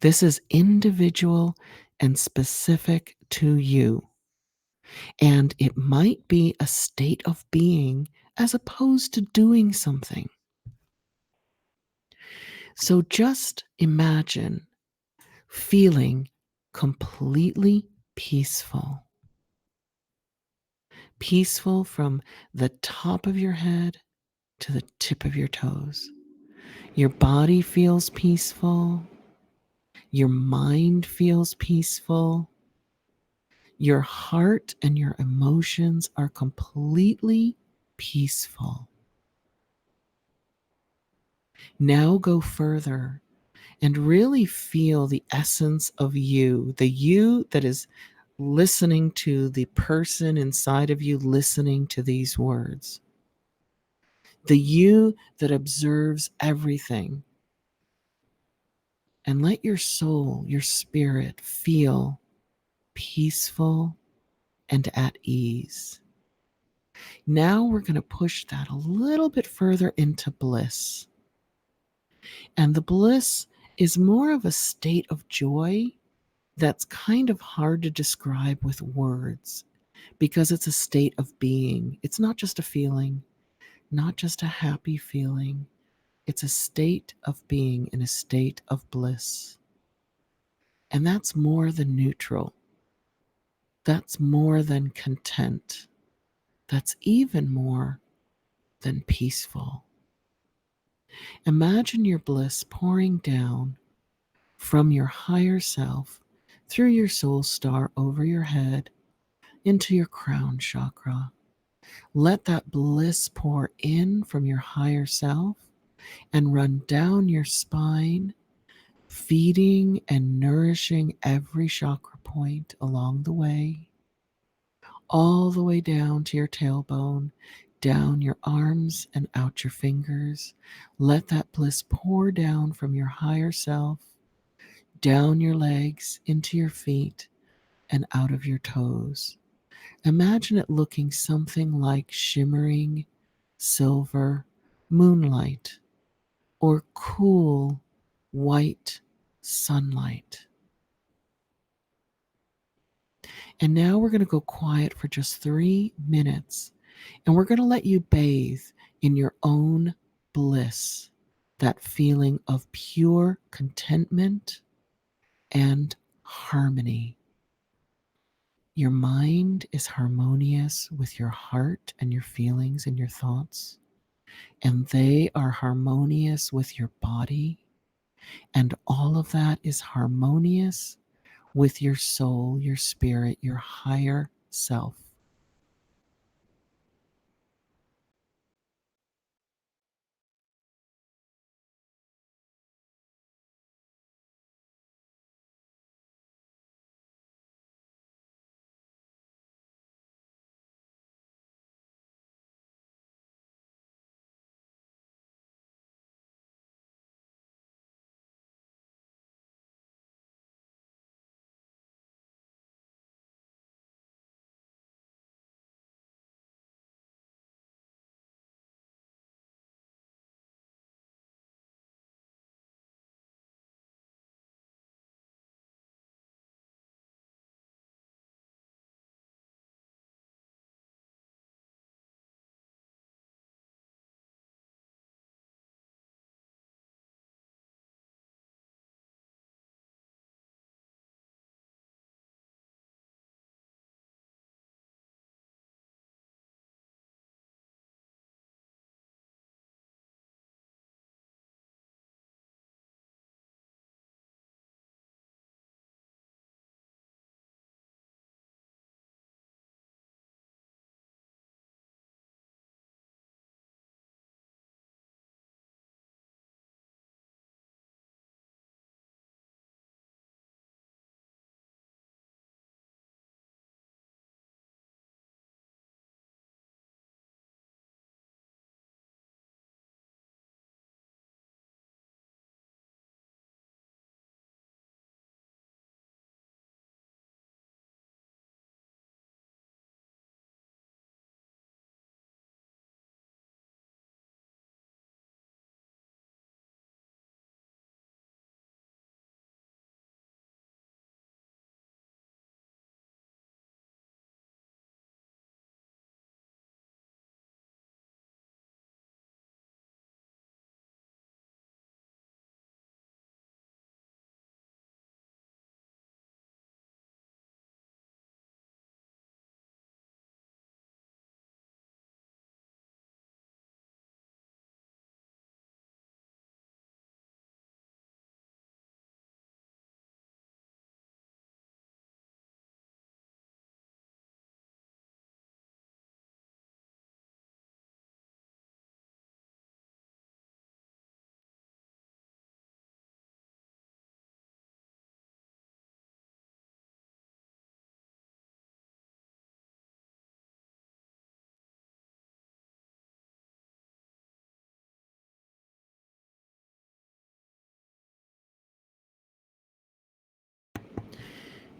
This is individual and specific to you. And it might be a state of being as opposed to doing something. So just imagine feeling completely peaceful. Peaceful from the top of your head to the tip of your toes. Your body feels peaceful. Your mind feels peaceful. Your heart and your emotions are completely peaceful. Now go further and really feel the essence of you, the you that is listening to the person inside of you, listening to these words, the you that observes everything. And let your soul, your spirit feel peaceful and at ease. Now we're going to push that a little bit further into bliss. And the bliss is more of a state of joy that's kind of hard to describe with words because it's a state of being. It's not just a feeling, not just a happy feeling. It's a state of being in a state of bliss. And that's more than neutral. That's more than content. That's even more than peaceful. Imagine your bliss pouring down from your higher self through your soul star over your head into your crown chakra. Let that bliss pour in from your higher self and run down your spine, feeding and nourishing every chakra point along the way, all the way down to your tailbone, down your arms and out your fingers. Let that bliss pour down from your higher self, down your legs, into your feet, and out of your toes. Imagine it looking something like shimmering silver moonlight or cool white sunlight. And now we're going to go quiet for just 3 minutes, and we're going to let you bathe in your own bliss, that feeling of pure contentment and harmony. Your mind is harmonious with your heart and your feelings and your thoughts, and they are harmonious with your body, and all of that is harmonious with your soul, your spirit, your higher self.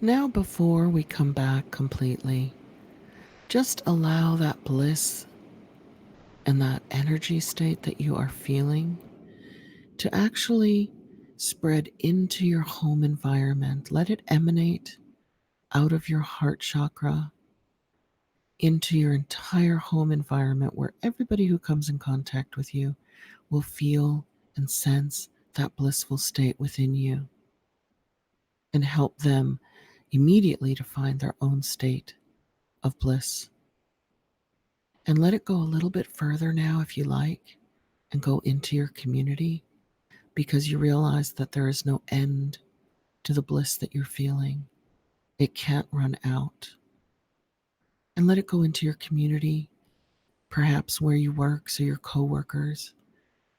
Now, before we come back completely, just allow that bliss and that energy state that you are feeling to actually spread into your home environment. Let it emanate out of your heart chakra into your entire home environment, where everybody who comes in contact with you will feel and sense that blissful state within you, and help them immediately to find their own state of bliss. And let it go a little bit further now, if you like, and go into your community, because you realize that there is no end to the bliss that you're feeling. It can't run out. And let it go into your community, perhaps where you work, so your coworkers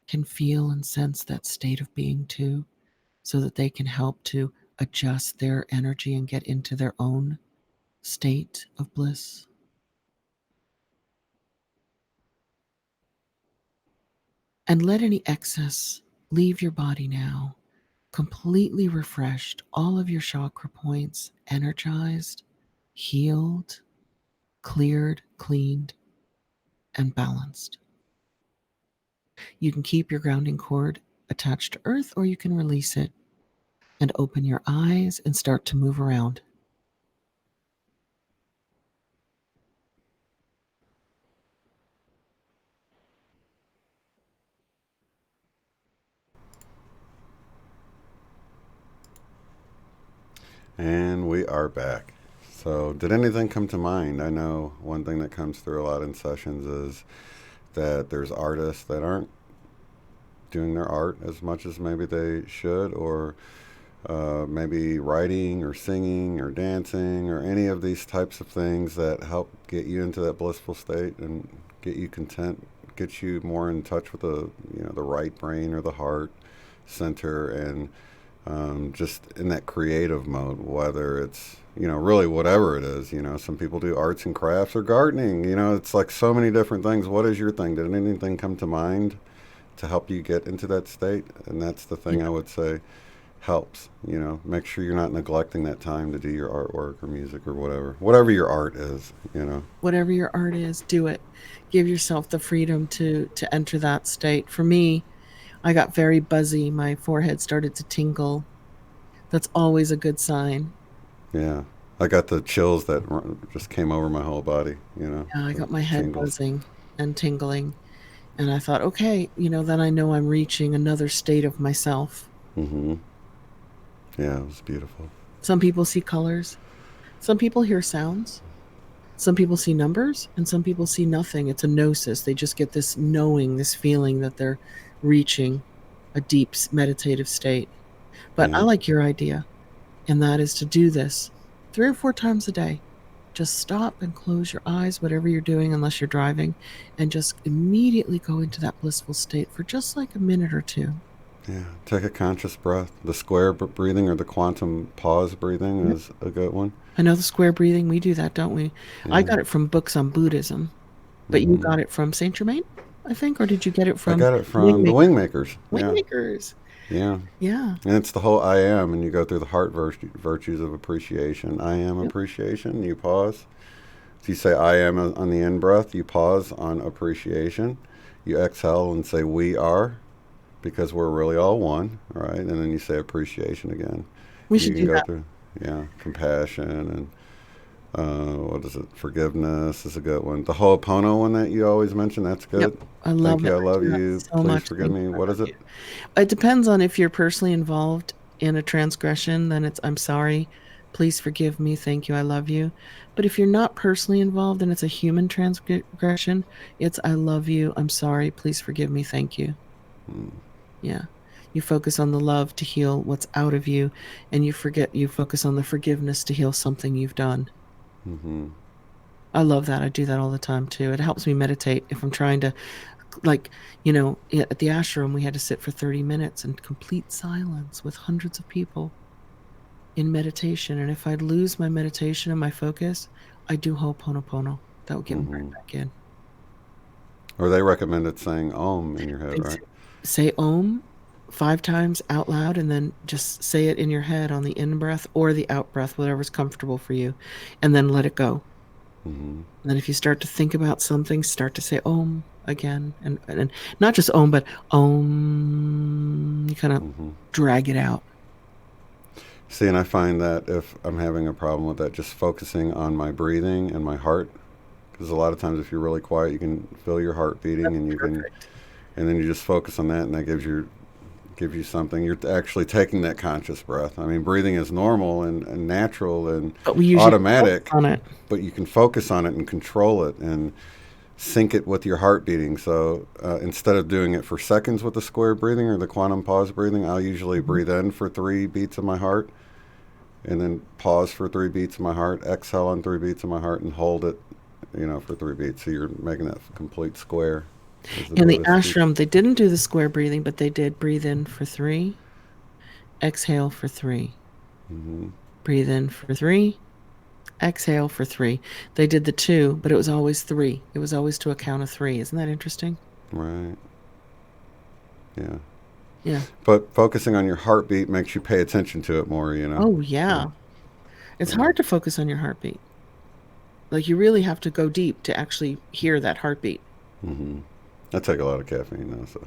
can feel and sense that state of being too, so that they can help to adjust their energy and get into their own state of bliss. And let any excess leave your body now, completely refreshed, all of your chakra points energized, healed, cleared, cleaned, and balanced. You can keep your grounding cord attached to earth, or you can release it and open your eyes and start to move around. And we are back. So, did anything come to mind? I know one thing that comes through a lot in sessions is that there's artists that aren't doing their art as much as maybe they should, or maybe writing or singing or dancing or any of these types of things that help get you into that blissful state and get you content, get you more in touch with the right brain or the heart center, and just in that creative mode, whether it's really whatever it is. Some people do arts and crafts or gardening. It's like so many different things. What is your thing? Did anything come to mind to help you get into that state? And that's the thing I would say helps. Make sure you're not neglecting that time to do your artwork or music or whatever your art is. Whatever your art is, do it. Give yourself the freedom to enter that state. For me, I got very buzzy. My forehead started to tingle. That's always a good sign. Yeah, I got the chills that just came over my whole body. Yeah, I The got my head tingles. buzzing and tingling. And I thought, okay, then I know I'm reaching another state of myself. Mm-hmm. Yeah, it was beautiful. Some people see colors. Some people hear sounds. Some people see numbers, and some people see nothing. It's a gnosis. They just get this knowing, this feeling that they're reaching a deep meditative state. But I Yeah. like your idea, and that is to do this 3 or 4 times a day. Just stop and close your eyes, whatever you're doing, unless you're driving, and just immediately go into that blissful state for just like a minute or two. Yeah, take a conscious breath. The square breathing or the quantum pause breathing Yep. is a good one. I know the square breathing. We do that, don't we? I Yeah. got it from books on Buddhism, but you Hmm. got it from Saint Germain, I think, or did you get it I from got it from the Wingmaker? Wingmakers. Yeah, Wingmakers. yeah. Yeah. And it's the whole I am, and you go through the heart virtues of appreciation. I am Yep. appreciation. You pause. So you say I am on the in breath. You pause on appreciation. You exhale and say we are, because we're really all one, right? And then you say appreciation again. We You should can do go that. through, yeah, compassion and what is it? Forgiveness is a good one. The Ho'opono one that you always mention, that's Yep. good. I Thank love you, it. I I love do that you. so Please much. forgive Thank you. me. I What love is it? you. It depends on if you're personally involved in a transgression, then it's I'm sorry. Please forgive me. Thank you. I love you. But if you're not personally involved and it's a human transgression, it's I love you. I'm sorry. Please forgive me. Thank you. Mm, Yeah. You focus on the love to heal what's out of you, and you focus on the forgiveness to heal something you've done. mm-hmm. I love that. I do that all the time too. It helps me meditate if I'm trying to, like, at the ashram, we had to sit for 30 minutes in complete silence with hundreds of people in meditation. And if I'd lose my meditation and my focus, I do Ho'oponopono. That would get me right Mm-hmm. back in. Or they recommended saying Om in your head, They right? say Om 5 times out loud, and then just say it in your head on the in breath or the out breath, whatever's comfortable for you, and then let it go. Mm-hmm. And then if you start to think about something, start to say Om. again, and not just Om, but Om. You kind of drag it out. See, and I find that if I'm having a problem with that, just focusing on my breathing and my heart, because a lot of times if you're really quiet, you can feel your heart beating, and you can, and then you just focus on that, and that gives you something. You're actually taking that conscious breath. I mean, breathing is normal and natural and automatic, on it. But you can focus on it and control it and sync it with your heart beating. So instead of doing it for seconds with the square breathing or the quantum pause breathing, I'll usually breathe in for 3 beats of my heart, and then pause for 3 beats of my heart, exhale on 3 beats of my heart, and hold it, for 3 beats. So you're making that complete square. In the ashram, they didn't do the square breathing, but they did breathe in for 3, exhale for 3. Breathe in for 3, exhale for 3. They did the 2, but it was always 3. It was always to a count of 3. Isn't that interesting? Right. Yeah. Yeah. But focusing on your heartbeat makes you pay attention to it more, Oh, yeah. It's hard to focus on your heartbeat. Like, you really have to go deep to actually hear that heartbeat. I take a lot of caffeine now, so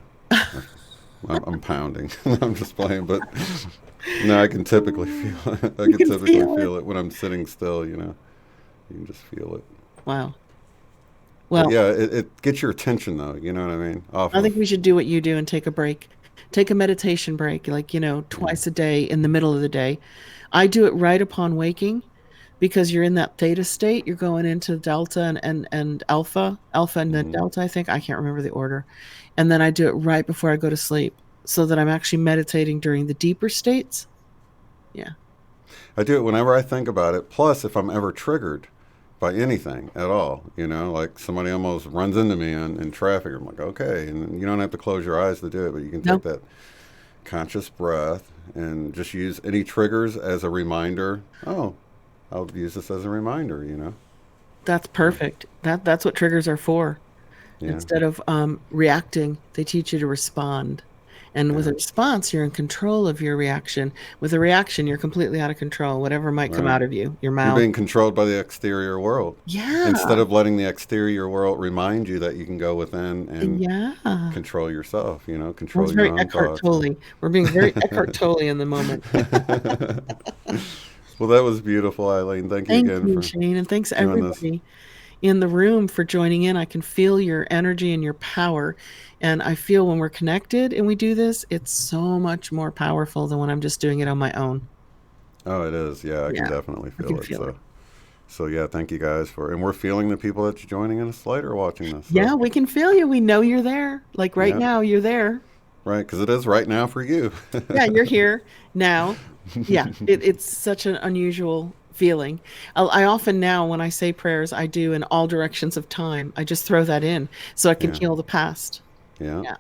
I'm pounding. I'm just playing, but no, I can typically feel it. I can typically feel it when I'm sitting still, You can just feel it. Wow. Well, but yeah, it gets your attention, though. You know what I mean? I think we should do what you do and take a break. Take a meditation break, like, twice a day in the middle of the day. I do it right upon waking, because you're in that theta state. You're going into delta and alpha and then delta, I think. I can't remember the order. And then I do it right before I go to sleep, so that I'm actually meditating during the deeper states. Yeah. I do it whenever I think about it. Plus, if I'm ever triggered by anything at all, like somebody almost runs into me in traffic, I'm like, okay. And you don't have to close your eyes to do it, but you can take that conscious breath and just use any triggers as a reminder. Oh, I'll use this as a reminder, That's perfect. That's what triggers are for. Yeah. Instead of reacting, they teach you to respond. And with a response, you're in control of your reaction. With a reaction, you're completely out of control. Whatever might come out of you, your mouth. You're being controlled by the exterior world. Yeah. Instead of letting the exterior world remind you that you can go within and control yourself, control your own thoughts. Tolle. We're being very Eckhart Tolle in the moment. Well, that was beautiful, Eileen. Thank you again for Shane, and thanks everybody in the room for joining in. I can feel your energy and your power, and I feel when we're connected and we do this, it's so much more powerful than when I'm just doing it on my own. Oh, it is. Yeah, I can definitely feel it. So yeah, thank you guys and we're feeling the people that's joining us later watching this. So. Yeah, we can feel you. We know you're there. Like right now, you're there. Right, because it is right now for you. Yeah, you're here now. Yeah, it's such an unusual feeling. I often now, when I say prayers, I do in all directions of time. I just throw that in so I can heal the past. Yeah.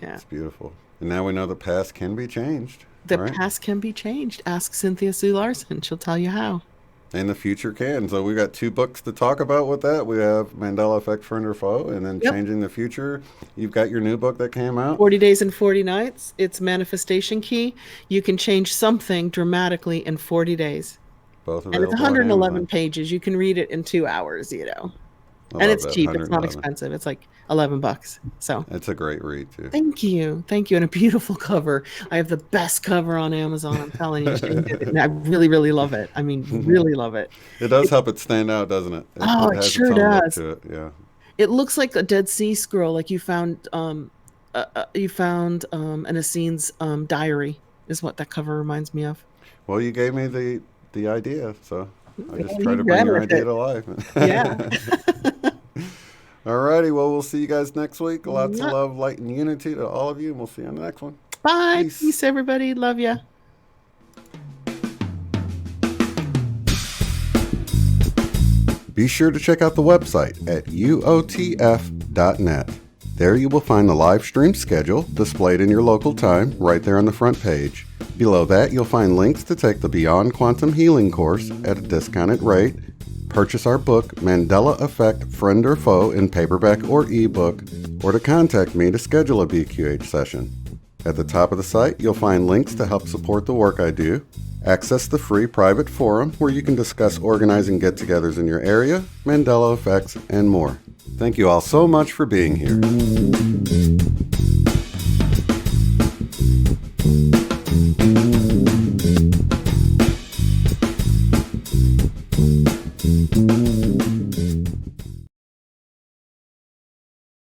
It's beautiful. And now we know the past can be changed. The past can be changed. Ask Cynthia Sue Larson. She'll tell you how. And the future can. So we got 2 books to talk about with that. We have Mandela Effect, Friend or Foe, and then Changing the Future. You've got your new book that came out. 40 Days and 40 Nights. It's Manifestation Key. You can change something dramatically in 40 days. Both available. And it's 111 pages. You can read it in 2 hours, And it's cheap. It's not expensive. It's like $11. So it's a great read too. Thank you. And a beautiful cover. I have the best cover on Amazon. I'm telling you, and I really, really love it. I mean, really love it. It does help it stand out, doesn't it? It sure does. Yeah. It looks like a Dead Sea Scroll, like you found an Essene's diary, is what that cover reminds me of. Well, you gave me the idea, so I just try to bring your idea to life. Yeah. Alrighty, well, we'll see you guys next week. Lots of love, light, and unity to all of you, and we'll see you on the next one. Bye. Peace everybody. Love ya. Be sure to check out the website at uotf.net. There you will find the live stream schedule displayed in your local time right there on the front page. Below that, you'll find links to take the Beyond Quantum Healing course at a discounted rate, purchase our book, Mandela Effect, Friend or Foe, in paperback or ebook, or to contact me to schedule a BQH session. At the top of the site, you'll find links to help support the work I do, Access the free private forum where you can discuss organizing get-togethers in your area, Mandela effects, and more. Thank you all so much for being here.